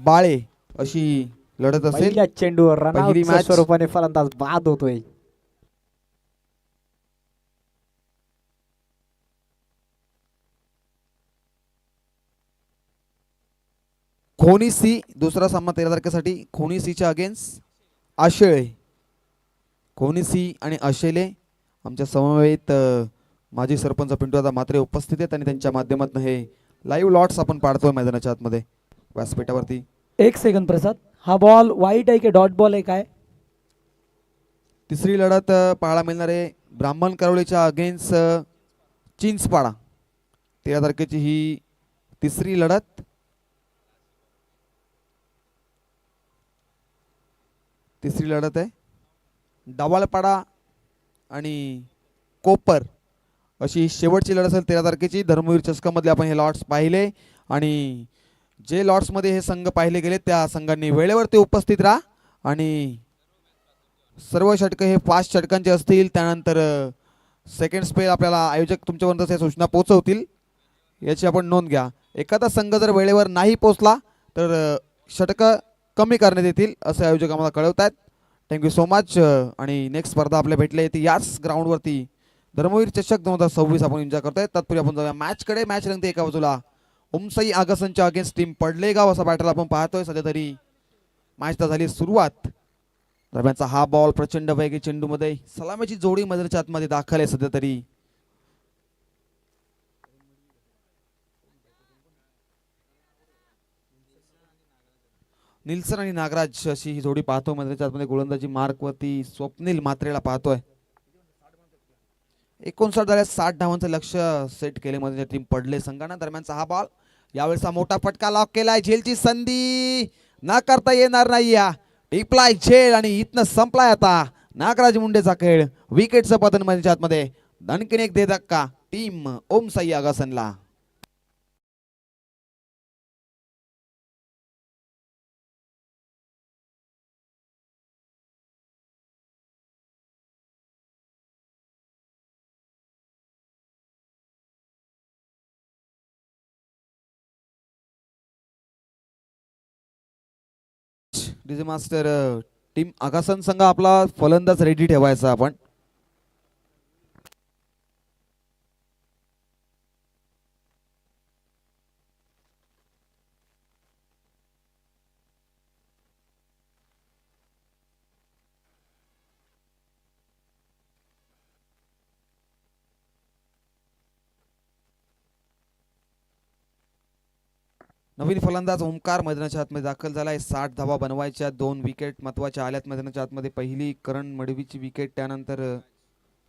बाळे अशी लढत असेल. पहिल्या चेंडूवर पहिली रनआउटच्या मॅच स्वरूपाने फलंदाज बाद होतोय. खोनी सी दुसरा सामना 13 तारखेसाठी खोनी सीच्या अगेन्स्ट आशेळे. खोनी सी आणि आशेले आमच्या समवेत माजी सरपंच पिंटूदादा मात्रे उपस्थित आहेत आणि त्यांच्या माध्यमातून हे लाईव्ह लॉट्स आपण पाडतोय मैदानाच्या आतमध्ये व्यासपीठावरती. एक सेकंद प्रसाद. हा बॉल वाईट आहे की डॉट बॉल आहे काय? तिसरी लढत पाहायला मिळणार आहे ब्राह्मण करवलीच्या अगेन्स्ट चिंचपाडा. 13 तारखेची ही तिसरी लढत. तिसरी लढत आहे डावाळपाडा आणि कोपर अशी शेवटची लढत असेल 13 तारखेची. धर्मवीर चषकामधले आपण हे लॉट्स पाहिले आणि जे लॉट्समध्ये हे संघ पाहिले गेले त्या संघांनी वेळेवरती उपस्थित राहा आणि सर्व षटकं हे 5 षटकांचे असतील. त्यानंतर सेकंड स्पेल आपल्याला आयोजक तुमच्यापर्यंत सूचना पोहोचवतील याची आपण नोंद घ्या. एखादा संघ जर वेळेवर नाही पोहोचला तर षटकं कमी करण्यात येतील असे आयोजक आम्हाला कळवत आहेत. Thank you so much. आणि नेक्स्ट स्पर्धा आपल्या भेटल्या येते याच ग्राउंडवरती धर्मवीर चषक 2026 आपण एन्जॉय करतोय. तत्पूर्वी आपण जाऊया मॅचकडे. मॅच रंगते एका बाजूला उमसई आगसनच्या अगेन्स्ट टीम पडलेगाव असा बॅटल आपण पाहतोय. सध्या तरी मॅचला झाली सुरुवात. दरम्यानचा हा बॉल प्रचंड वेगी चेंडूमध्ये सलामीची जोडी मैदानाच्या आतमध्ये दाखल आहे. सध्या तरी निल्सन आणि नागराज अशी ही जोडी पाहतो मैदानाच्या आतमध्ये. गोलंदाजी मार्कवरती स्वप्नील मात्रेला पाहतोय. 59 झाले. 60 धावांचं लक्ष्य सेट केले मध्ये टीम पडले संघानं. दरम्यानचा हा बॉल, यावेळेचा मोठा फटका लॉक केलाय. झेलची संधी ना करता येणार नाही. या टिपलाय झेल आणि इथनं संपलाय आता नागराज मुंडेचा खेळ. विकेटचं पतन मध्ये आतमध्ये. आणखीन एक दे धक्का टीम ओम साई आगासनला. डीजे मास्टर, टीम आगासन संघ आपला फलंदाज रेडी ठेवायचा आपण. नवीन फलंदाज ओमकार मैदानाच्या आतमध्ये दाखल झालाय. 60 धावा बनवायच्या, 2 विकेट महत्वाच्या आल्यात मैदानाच्या आतमध्ये. पहिली करण मडवीची विकेट, त्यानंतर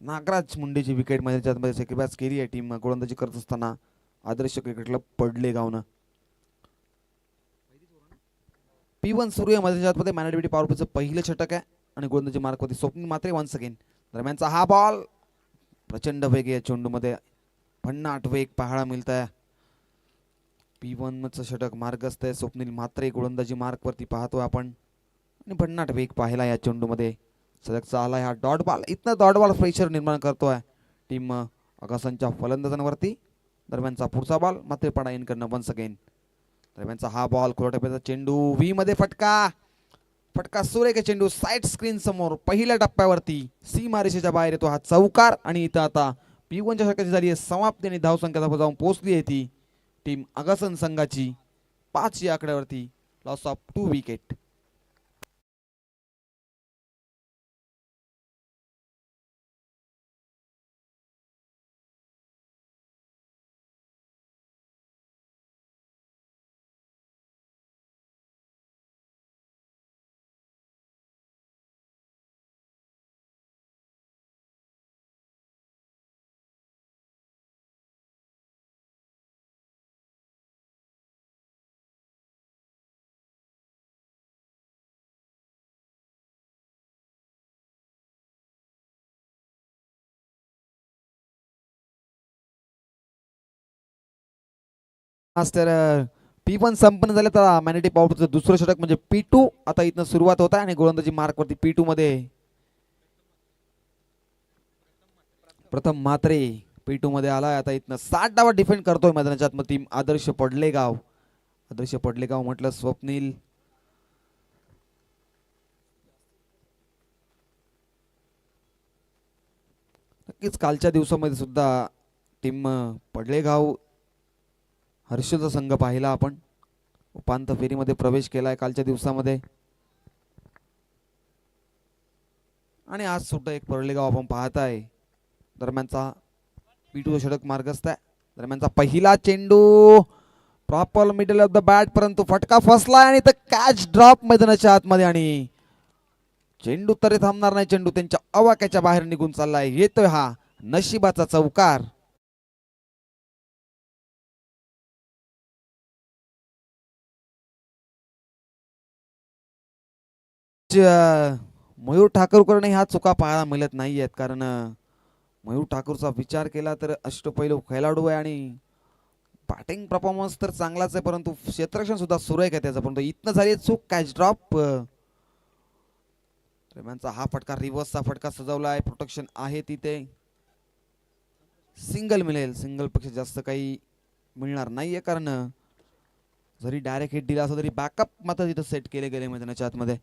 नागराज मुंडेची विकेट मैदानाच्या आतमध्ये सेक्रिफाईस केली आहे टीम गोलंदाजी करत असताना आदर्श क्रिकेट क्लब पडले गावनं. P1 सुरू आहे मैदानाच्या आतमध्ये. मॅनेटिव्हिटी पॉवर प्लेचं पहिलं षटक आहे आणि गोलंदाजी मार्कवरती स्वप्नील मात्रे वन्स अगेन. दरम्यानचा हा बॉल, प्रचंड वेग आहे चेंडूमध्ये, भन्नाट वेग पाहायला मिळत आहे. P1 चं षटक मार्गस्थ आहे. स्वप्नील मात्रे गोलंदाजी मार्कवरती पाहतोय आपण आणि भन्नाट वेग पाहिला या चेंडूमध्ये. सलगचा आलाय हा डॉट बॉल. इथनं डॉट बॉल प्रेशर निर्माण करतोय टीम आगासनच्या फलंदाजांवरती. दरम्यानचा पुढचा बॉल मात्रेपाडा इनकडनं वन्स अगेन. दरम्यानचा हा बॉल खोलटप्प्याचा चेंडू, व्ही मध्ये फटका सुरेख चेंडू साईड स्क्रीन समोर पहिल्या टप्प्यावरती सीमारेषेच्या बाहेर येतो हा चौकार. आणि इथं आता P1 च्या षटकाची झाली आहे समाप्ती आणि धावसंख्या जाऊन पोहोचली आहे ती टीम आगासन संघाची 5 या आकड्यावरती. Loss of 2 wicket. Master, P1 संपन्न झालं तर मॅनेटी पॉवरचं दुसरं षटक म्हणजे P2 आता इथनं सुरुवात होत आहे आणि गोलंदाजी मार्कवरती P2 मध्ये प्रथम मात्रे P2 मध्ये आलाय. आता इथनं 60 धावा डिफेंड करतोय मैदानाच्या आतमध्ये टीम आदर्श पडलेगाव. आदर्श पडलेगाव म्हटलं स्वप्नील नक्कीच कालच्या दिवसामध्ये सुद्धा टीम पडलेगाव हर्षलचा संघ पाहिला आपण. उपांत्य फेरीमध्ये प्रवेश केलाय कालच्या दिवसामध्ये आणि आज सुद्धा एक पडलेगाव आपण पाहताय. दरम्यानचा P2 षटक मार्गस्थ आहे. दरम्यानचा पहिला चेंडू proper middle of the bat, परंतु फटका फसलाय आणि तर कॅच ड्रॉप मैदानाच्या आतमध्ये आणि चेंडू तरी थांबणार नाही. चेंडू त्यांच्या आवाक्याच्या बाहेर निघून चाललाय. येतोय हा नशिबाचा चौकार. मयूर ठाकूरकडे ह्या चुका पाहायला मिळत नाही आहेत, कारण मयूर ठाकूरचा विचार केला तर अष्टपैलू खेळाडू आहे आणि बॅटिंग परफॉर्मन्स तर चांगलाच आहे, परंतु क्षेत्ररक्षण सुद्धा सुरेख आहे त्याचं. परंतु इथनं झाली चूक, कॅच ड्रॉप. दरम्यानचा हा फटका रिव्हर्सचा फटका सजवलाय. प्रोटेक्शन आहे तिथे, सिंगल मिळेल. सिंगल पेक्षा जास्त काही मिळणार नाहीये, कारण जरी डायरेक्ट हिट दिला असला तरी बॅकअप मात्र तिथं सेट केले गेले मैदानाच्या आतमध्ये.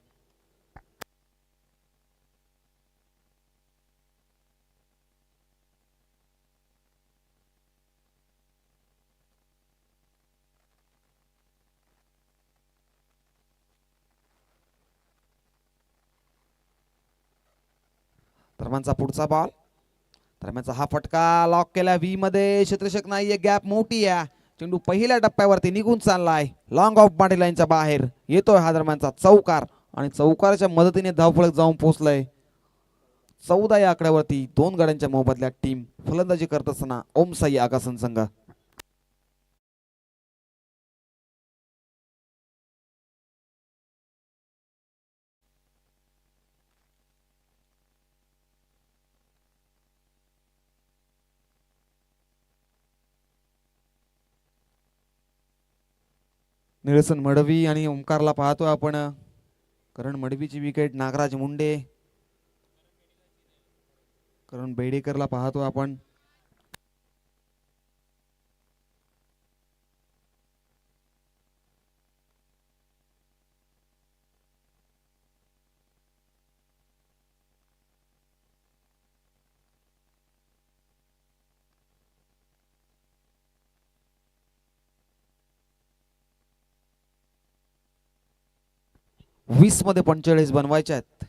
दरम्यानचा पुढचा बॉल, दरम्यानचा हा फटका लॉक केला व्ही मध्ये. क्षेत्ररक्षक नाहीये, गॅप मोठी आहे. चेंडू पहिल्या टप्प्यावरती निघून चाललाय, लॉंग ऑफ बाउंड्री लाईनच्या बाहेर येतोय हा दरम्यानचा चौकार आणि चौकाराच्या मदतीने धावफलक जाऊन पोहोचलाय 14 या आकड्यावरती 2 गड्यांच्या मोबदल्यात टीम फलंदाजी करत असताना ओम साई आगासन संघ. निळसन मडवी आणि ओंकारला पाहतो आपण. करण मडवीची विकेट, नागराज मुंडे, करण बेडेकरला पाहतो आपण. वीस मध्ये 45 बनवायचे आहेत.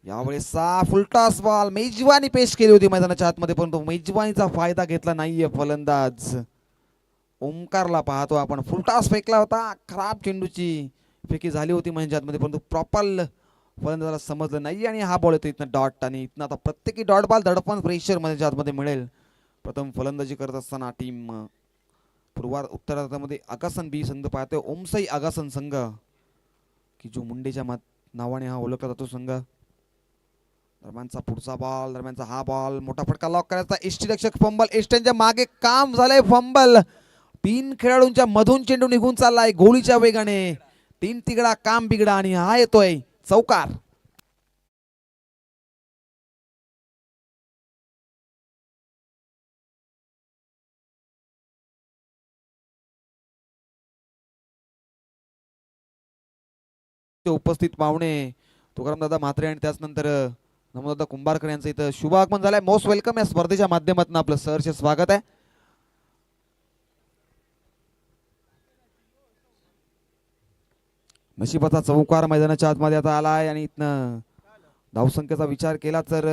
यावेळेस फुलटॉस बॉल मेजवानी पेश केली होती मैदानाच्या आतमध्ये, परंतु मेजवानीचा फायदा घेतला नाहीये फलंदाज. ओंकारला पाहतो आपण. फुलटॉस फेकला होता, खराब चेंडूची फेकी झाली होती मैदानाच्या आतमध्ये, परंतु प्रॉपर फलंदाजाला समजलं नाही आणि हा बॉल येतो इथनं डॉट. आणि इथनं आता प्रत्येकी डॉट बॉल धडपण प्रेशर मैदानाच्या आतमध्ये मिळेल. प्रथम फलंदाजी करत असताना टीम उत्तरार्धामध्ये आगासन बी संघ पाहतोय ओमसाई आगासन संघ, की जो मुंडेच्या नावाने हा ओळखला जातो संघ. दरम्यानचा पुढचा बॉल, दरम्यानचा हा बॉल, मोठा फटका लॉक करायचा. यष्टीरक्षक फंबल, एस्टनच्या मागे काम झालंय. फंबल, 3 खेळाडूंच्या मधून चेंडू निघून चाललाय गोळीच्या वेगाने. 3 तिगडा काम बिगडा आणि हा येतोय चौकार. उपस्थित पाहुणे तुकाराम दादा म्हात्रे आणि त्याचनंतर नमोदादा कुंभारकर यांचं इथं शुभ आगमन झालंय. मोस्ट वेलकम या स्पर्धेच्या माध्यमातून आपलं सहर्ष स्वागत आहे. नशिबाचा चौकार मैदानाच्या आतमध्ये आता आलाय आणि इथनं धावसंख्येचा विचार केला तर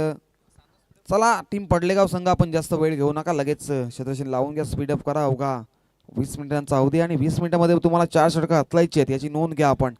चला टीम पडलेगाव संघ आपण जास्त वेळ घेऊ नका, लगेच क्षेत्ररक्षण लावून घ्या, स्पीडअप करा. अवघा 20 मिनिटांचा अवधी आणि 20 मिनिटांमध्ये तुम्हाला 4 षटकं हतलायची आहेत याची नोंद घ्या आपण.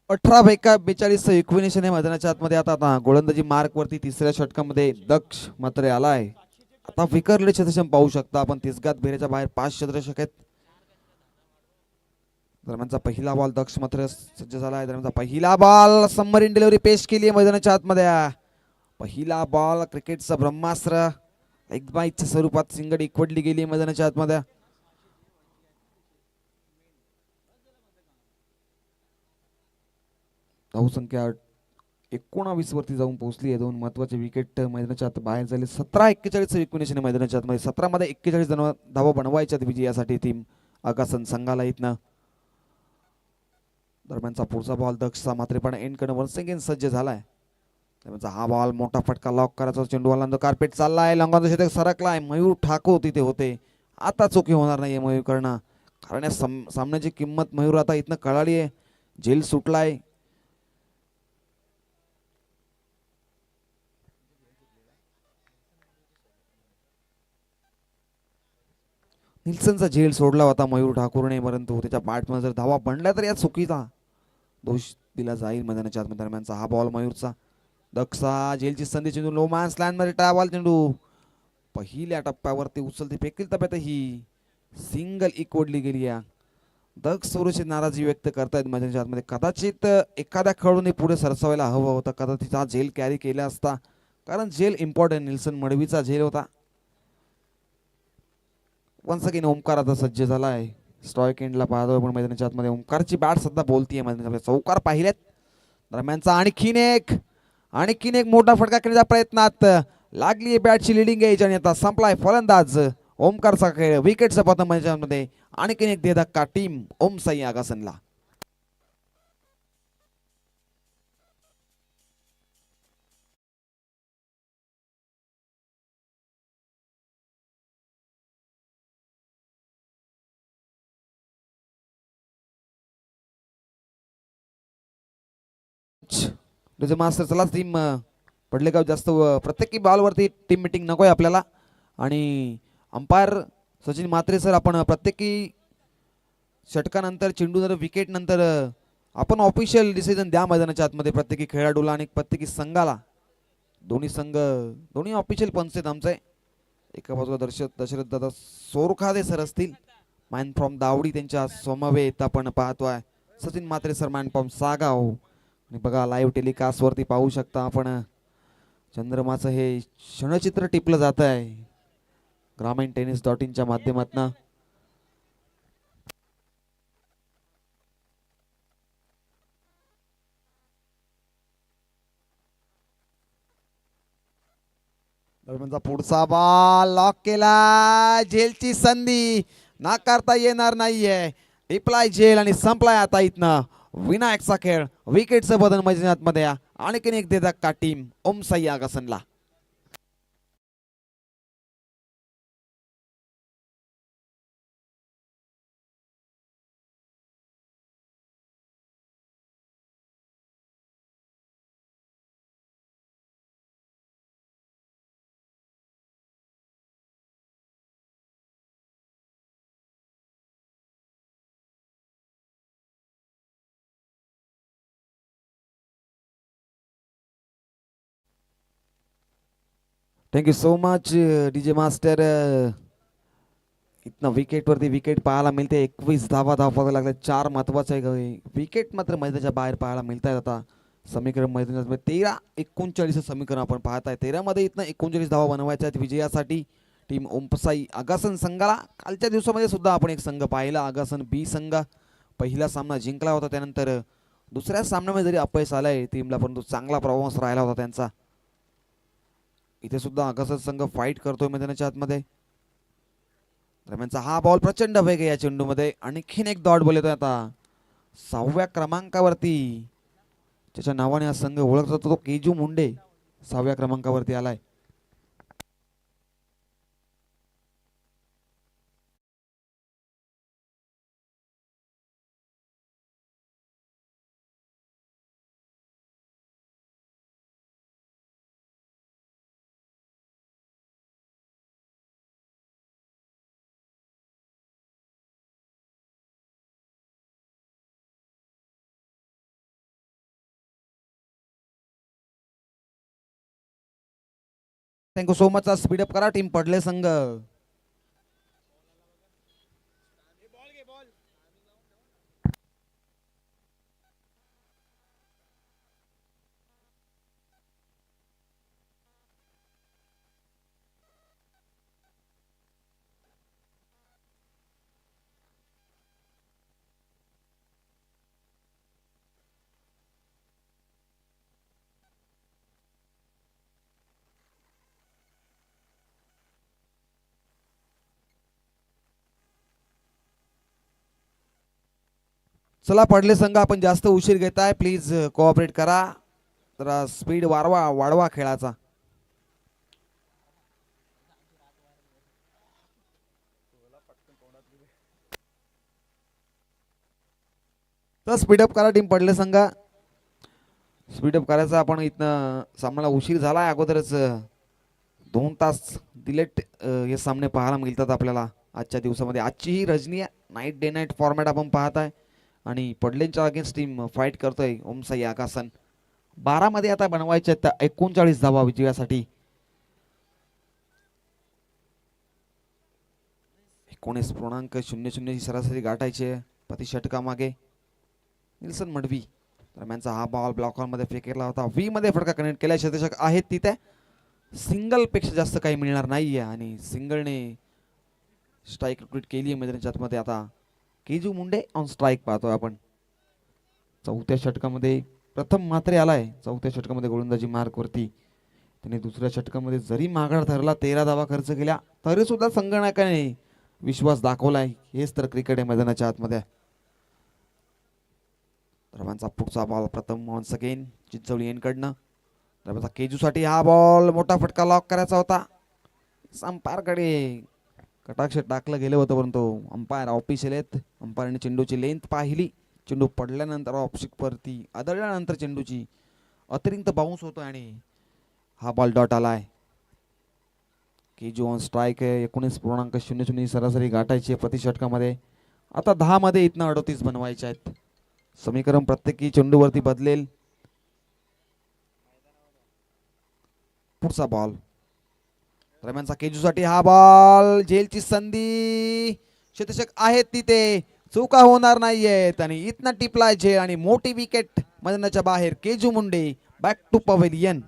अठरा 42 इक्विनेशन हे मैदानाच्या आतमध्ये. आता गोलंदाजी मार्क वरती तिसऱ्या षटकामध्ये दक्ष मात्र आलाय. आता विकरले क्षेत्ररक्षण पाहू शकता आपण. तिसगात भेरेच्या बाहेर 5 क्षेत्ररक्षक आहेत. दरम्यानचा पहिला बॉल दक्ष मात्र सज्ज झालाय. दरम्यानचा पहिला बॉल सबमरीन डिलिव्हरी पेश केली आहे मैदानाच्या आतमध्ये. पहिला बॉल क्रिकेटचा ब्रह्मास्त्र एकबाईच्या स्वरूपात सिंगड एकवटली गेली मैदानाच्या आतमध्ये. धावसंख्या 19 वरती जाऊन पोहोचली आहे. 2 महत्वाचे विकेट मैदानाच्या आत बाहेर झाले. 17-41 इक्विनेशन मैदानाच्या आतमध्ये. 17 मध्ये 41 धावा बनवायच्या विजयासाठी टीम आगासन संघाला इथनं. दरम्यानचा पुढचा बॉल दक्षचा मात्र पण एंड कडे वन्स अगेन सज्ज झालाय. दरम्यानचा हा बॉल मोठा फटका लॉक करायचा चेंडू वाला कार्पेट चाललाय. लंगाचा शतक सरकलाय. मयूर ठाकूर तिथे होते. आता चुकी होणार नाहीये मयूर करणं, कारण या सामन्याची किंमत मयूर आता इथनं कळाली आहे. झेल सुटलाय. निल्सनचा झेल सोडला होता मयूर ठाकूरने, परंतु त्याच्या बॅटमध्ये जर धावा बनल्या तर या चुकीचा दोष दिला जाईल मैदानाच्या आतमध्ये. दरम्यानचा हा बॉल मयूरचा. दक्षा झेलची संधी, चेंडू लो मॅन्स लँडमध्ये टाळावाल चेंडू. पहिल्या टप्प्यावरती उचलती फेकील टप्प्यात ही सिंगल इकवडली गेली आहे. दक्ष थोडीशी नाराजी व्यक्त करतायत मैदानाच्या आतमध्ये. कदाचित एखाद्या खेळाडूने पुढे सरसावायला हवं होतं, कदाचित हा झेल कॅरी केला असता कारण झेल इम्पॉर्टंट. निल्सन मडवीचा झेल होता. वन्स अगेन ओमकार आता सज्ज झाला आहे. स्ट्राईक एंडला पाहतोय पण मैदानाच्या आतमध्ये ओमकारची बॅट सध्या बोलतीये मैदानाच्या चौकार पाहिलेत. दरम्यानचा आणखीन एक मोठा फटका करण्याच्या प्रयत्नात लागली आहे बॅटची लिडिंग एज आणि आता संपलाय फलंदाज ओमकारचा खेळ. विकेटचा पतन मैदानामध्ये आणखीन एक धक्का टीम ओम साई आगासनला. मास्टर चला टीम पडलेगाव जास्त प्रत्येकी बॉलवरती टीम मिटिंग नकोय आपल्याला. आणि अंपायर सचिन म्हात्रे सर आपण प्रत्येकी षटकानंतर चेंडूनंतर विकेट नंतर आपण ऑफिशियल डिसिजन द्या मैदानाच्या आतमध्ये प्रत्येकी खेळाडूला आणि प्रत्येकी संघाला. दोन्ही ऑफिशियल पंच आहेत आमचे. एका बाजूला दशरथ दादा सोरखादे सर असतील मॅन फ्रॉम दावडी, त्यांच्या समवेत आपण पाहतोय Sachin Mhatre sir man from Sagaon. आणि बघा लाईव्ह टेलिकास्ट वरती पाहू शकता आपण चंद्रमाचं हे क्षणचित्र टिपलं जात आहे ग्रामीण टेनिस.in च्या माध्यमातून. दरम्यानचा पुढचा बॉल लॉक केला. झेलची संधी नाकारता येणार नाहीये. टिपलाय झेल आणि संपलाय आता इथनं विनायकचा खेळ. विकेटचं बदल मैदानात आणखीन एक धक्का टीम ओम साई आगासनला. Thank you so much DJ master. इथनं विकेटवरती विकेट पाहायला मिळते. 21 धावा लागल्या. 4 महत्वाचे विकेट मात्र मैदानाच्या बाहेर पाहायला मिळत आहेत. आता समीकरण मैदानात 13-39 समीकरण आपण पाहत आहे. 13 मध्ये इथनं 39 धावा बनवायच्या आहेत विजयासाठी टीम ओमसाई आगासन संघाला. कालच्या दिवसामध्ये सुद्धा आपण एक संघ पाहिला आगासन बी संघ. पहिला सामना जिंकला होता. त्यानंतर दुसऱ्या सामन्यामध्ये जरी अपयश आलाय टीमला परंतु चांगला परफॉर्मन्स राहिला होता त्यांचा. इथे सुद्धा आगासन संघ फाईट करतोय मैदानाच्या आतमध्ये. दरम्यानचा हा बॉल प्रचंड वेग आहे या चेंडूमध्ये. आणखीन एक डॉट बॉल येतोय आता 6व्या क्रमांकावरती. त्याच्या नावाने हा संघ ओळखला जातो तो केजू मुंडे 6व्या क्रमांकावरती आलाय. Thank you so much. स्पीडअप करा टीम पडले संघ. चला पडले संघ आपण जास्त उशीर घेताय प्लीज कोऑपरेट करा. जरा स्पीड वाढवा खेळाचा. तर स्पीडअप करा टीम पडले संघ. स्पीडअप करायचा. आपण इथनं सामन्याला उशीर झाला अगोदरच 2 तास दिलेट हे सामने पाहायला मिळतात आपल्याला आजच्या दिवसामध्ये. आजची ही Rajni night day night format आपण पाहत आहे आणि पडलेंच्या अगेन्स्ट टीम फाईट करतोय ओमसाई आगासन. 12 मध्ये आता बनवायचे आहेत 39 धावा विजयासाठी. 19.00 सरासरी गाठायचे प्रति षटकामागे. निल्सन मडवी दरम्यानचा हा बॉल ब्लॉकरमध्ये फेकेला होता. व्ही मध्ये फटका कनेक्ट केला. शतक आहेत तिथे सिंगल पेक्षा जास्त काही मिळणार नाहीये आणि सिंगलने स्ट्राईक रिक्रूट केली आहे मैदानाच्या आतमध्ये. आता केजू मुंडे ऑन स्ट्राईक पाहतोय आपण. चौथ्या षटकामध्ये प्रथम मात्रे आलाय. चौथ्या षटकामध्ये गोलंदाजी मार्कवरती. त्याने दुसऱ्या षटकामध्ये जरी माघार धरला, 13 धावा खर्च केल्या, तरी सुद्धा संगणकाने विश्वास दाखवलाय. हेच तर क्रिकेट आहे मैदानाच्या आतमध्ये. सर्वांचा पुढचा बॉल प्रथम वन्स अगेन चिंचवली यांकडनं. केजूसाठी हा बॉल मोठा फटका लॉक करायचा होता. अंपायरकडे कटाक्ष टाकलं गेलं होतं, परंतु अंपायर ऑफिशियल आहेत. अंपायरने चेंडूची लेंथ पाहिली. चेंडू पडल्यानंतर ऑफशिकवरती आदळल्यानंतर चेंडूची अतिरिक्त बाउन्स होतो आणि हा बॉल डॉट आलाय. केजू ऑन स्ट्राईक आहे. 19.00 सरासरी गाठायची आहे प्रति षटकामध्ये. आता 10 मध्ये इथनं 38 बनवायचे आहेत. समीकरण प्रत्येकी चेंडूवरती बदलेल. पुढचा बॉल दरम्यानचा केजूसाठी हा बॉल झेलची संधी. शतशक आहेत तिथे, चुका होणार नाहीयेत आणि इथनं टिपलाय झेल आणि मोठी विकेट मैदानाच्या बाहेर. Keju Munde back to pavilion.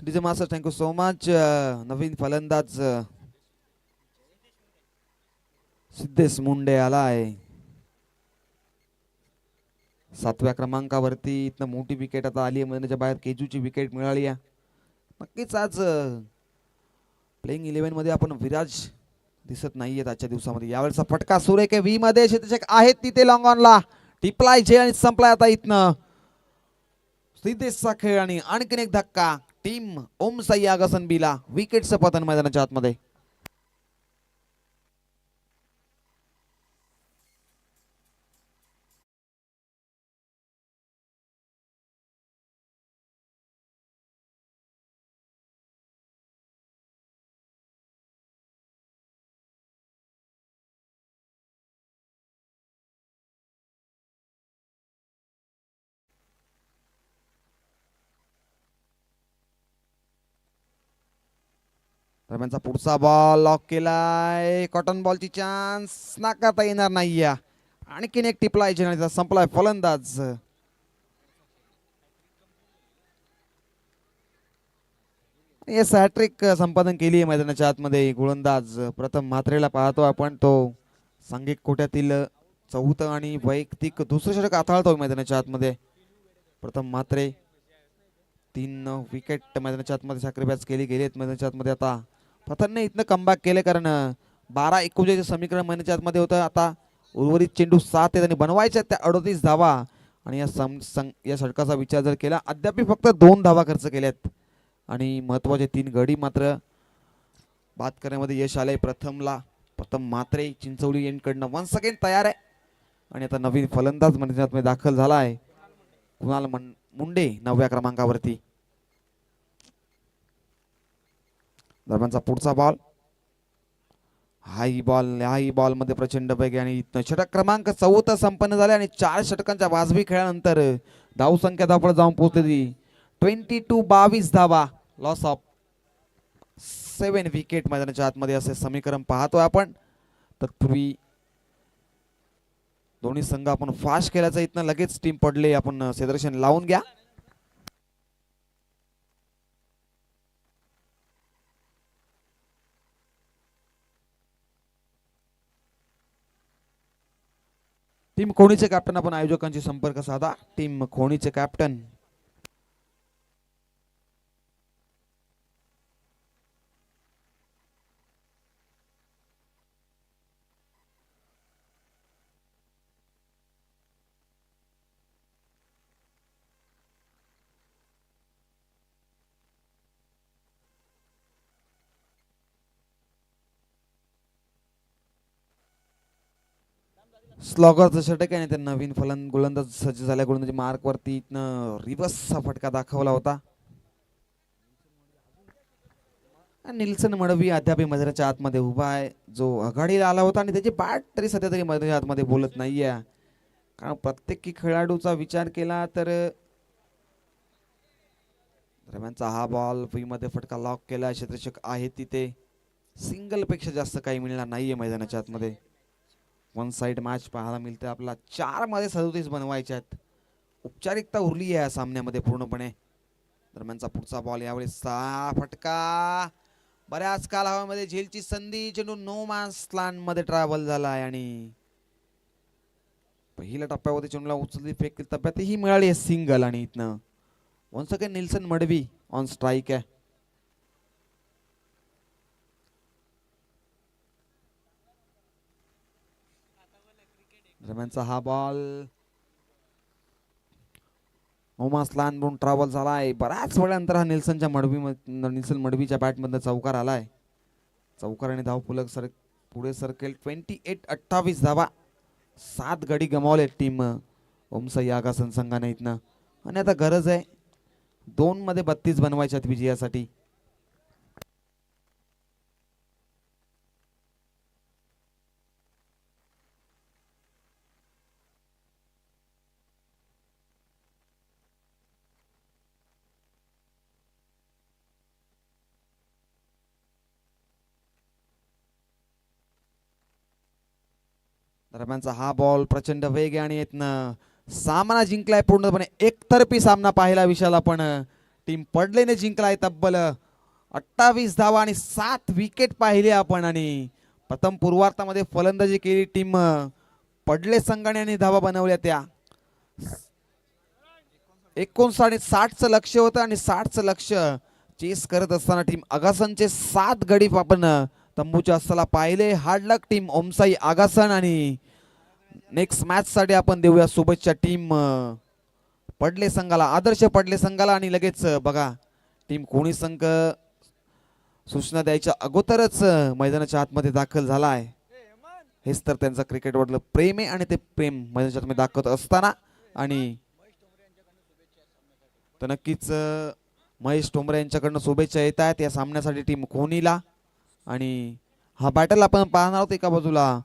DJ master thank you so much. नवीन फलंदाज सिद्धेश मुंडे आलाय 7व्या क्रमांकावरती. इथनं मोठी विकेट आता आली आहे मैदानाच्या बाहेर. केजूची विकेट मिळाली आहे. नक्कीच आज प्लेइंग 11 मध्ये आपण विराज दिसत नाहीयेत आजच्या दिवसामध्ये. यावेळेचा फटका सुरेख आहे. 20 मध्ये शतशक आहेत तिथे लॉंग ऑनला. टिपलाय झेल आणि संपलाय आता इथनं सिद्धेशचा खेळ आणि आणखीन एक धक्का. टीम ओम सय्याग सनबीला विकेटचं पतन मैदानाच्या आतमध्ये. दरम्यानचा पुढचा बॉल लॉक केलाय. कॉटन बॉलची चान्स नाकारता येणार नाहीये. आणखीन एक टिपलाय झेल संपलाय फलंदाज. येस हॅट्रिक संपादन केली आहे मैदानाच्या आतमध्ये. गोलंदाज प्रथम मात्रेला पाहतो आपण. तो सांघिक कोट्यातील 4थं आणि वैयक्तिक दुसरं षटक हाताळतोय मैदानाच्या आतमध्ये. प्रथम मात्रे 3 विकेट मैदानाच्या आतमध्ये साखरेबाज केली गेली आहेत मैदानाच्या आतमध्ये. आता पथनने इथनं कमबॅक केले, कारण 12-41 समीकरण मैदानाच्या आतमध्ये होतं. आता उर्वरित चेंडू 7 आहेत आणि बनवायच्या त्या 38 धावा. आणि या षटकाचा विचार जर केला, अद्याप फक्त 2 धावा खर्च केल्यात आणि महत्वाचे 3 गडी मात्र बाद करण्यामध्ये यश आलंय प्रथम मात्रे चिंचवली यांकडनं वन्स अगेन तयार आहे. आणि आता नवीन फलंदाज मैदानात दाखल झाला आहे कुणाल मुंडे 9व्या क्रमांकावरती. दरम्यानचा पुढचा बॉल हाई बॉल मध्ये प्रचंड वेग आणि षटक क्रमांक 14 संपन्न झाले आणि 4 षटकांच्या वाजवी खेळानंतर धावसंख्या धावपळ जाऊन पोहोचली 22 धावा. लॉस ऑफ 7 विकेट मैदानाच्या आतमध्ये असे समीकरण पाहतोय आपण. तत्पूर्वी दोन्ही संघ आपण फास्ट केल्याचं इथनं लगेच टीम पडले. आपण क्षेत्ररक्षण लावून घ्या. टीम खोणीचे कॅप्टन आपण आयोजकांशी संपर्क साधा. टीम खोणीचे कॅप्टन स्लॉगरचं षटक आहे. त्या नवीन गोलंदाज सज्ज झाल्या. गोलंदाजी मार्क वरती रिव्हर्सचा फटका दाखवला होता. निल्सन मडवी अद्याप मैदानाच्या आतमध्ये उभा आहे, जो आघाडीला आला होता आणि त्याची बॅट तरी सध्या तरी मैदानाच्या आतमध्ये बोलत नाहीये. कारण प्रत्येक खेळाडूचा विचार केला तर दरम्यानचा हा बॉल मध्ये फटका लॉक केला. क्षेत्ररक्षक आहे तिथे, सिंगल पेक्षा जास्त काही मिळणार नाहीये मैदानाच्या आतमध्ये. वन साइड मॅच पाहायला मिळते आपला. 4 मध्ये 37 बनवायचे आहेत. औपचारिकता उरली आहे या सामन्यामध्ये पूर्णपणे. दरम्यानचा पुढचा बॉल यावेळी 6 फटका. बऱ्याच काल हवेमध्ये झेलची संधी. चेंडू नो मॅन्स लँड मध्ये ट्रॅव्हल झाला आहे आणि पहिल्या टप्प्यामध्ये चेंडूला उचलली फेक टप्प्यातही मिळाली आहे सिंगल. आणि इथनं once again Nilson Madvi on strike आहे. दरम्यानचा हा बॉल ओमास लानबून ट्रॅव्हल झालाय. बऱ्याच वेळानंतर हा निल्सन मडवीच्या बॅटमधनं चौकार आलाय. चौकार आणि धावफलक पुढे सरकेल. 28-28 धावा. 7 गडी गमावले टीम ओमसाई आगासन संघाने इथनं. आणि आता गरज आहे 2 मध्ये 32 बनवायच्यात विजयासाठी. दरम्यानचा हा बॉल प्रचंड वेग आहे आणि इथनं सामना जिंकलाय पूर्णपणे. एकतर्फी सामना पाहिला विशाल आपण. टीम पडलेने जिंकलाय तब्बल 28 धावा आणि 7 विकेट पाहिले आपण. आणि प्रथम पूर्वार्धामध्ये फलंदाजी केली टीम पडले संघाने आणि धावा बनवल्या त्या. 59-60चं लक्ष होतं आणि 60चं लक्ष चेस करत असताना टीम आगासनचे 7 गडी आपण तंबूच्या अस्ताला पाहिले. हार्ड लक टीम ओमसाई आगासन. आणि नेक्स्ट मॅच साठी आपण देऊया शुभेच्छा टीम पडले संघाला, आदर्श पडले संघाला. आणि लगेच बघा टीम कोणी संघ सूचना द्यायच्या अगोदरच मैदानाच्या आतमध्ये दाखल झाला आहे. हेच तर त्यांचं क्रिकेटवरलं प्रेम आहे आणि ते प्रेम मैदानाच्या आतमध्ये दाखवत असताना. आणि तर नक्कीच महेश टोमरे यांच्याकडनं शुभेच्छा येत आहेत या सामन्यासाठी टीम खोनीला. आणि हा बॅटल आपण पाहणार आहोत. एका बाजूला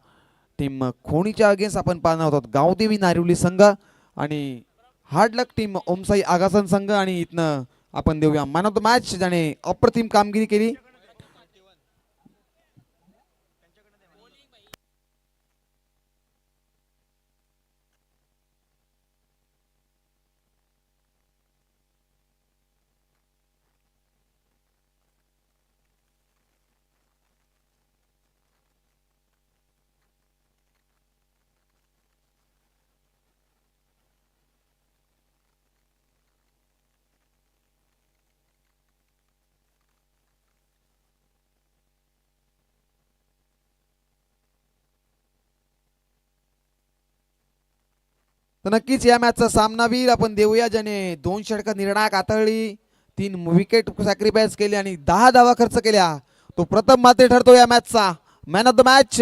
टीम खोनीच्या अगेन्स्ट आपण पाहणार आहोत गावदेवी नारिवली संघ आणि हार्ड लक टीम ओमसाई आगासन संघ. आणि इथनं आपण देऊया मॅन ऑफ द मॅच ज्याने अप्रतिम कामगिरी केली. तर नक्कीच या मॅचचा सामनावीर आपण देऊया ज्याने 2 षटकं निर्णायक हाताळली, 3 विकेट सॅक्रिफाईस केली आणि 10 धावा खर्च केल्या. तो प्रथम मात्र ठरतो या मॅचचा मॅन ऑफ द मॅच.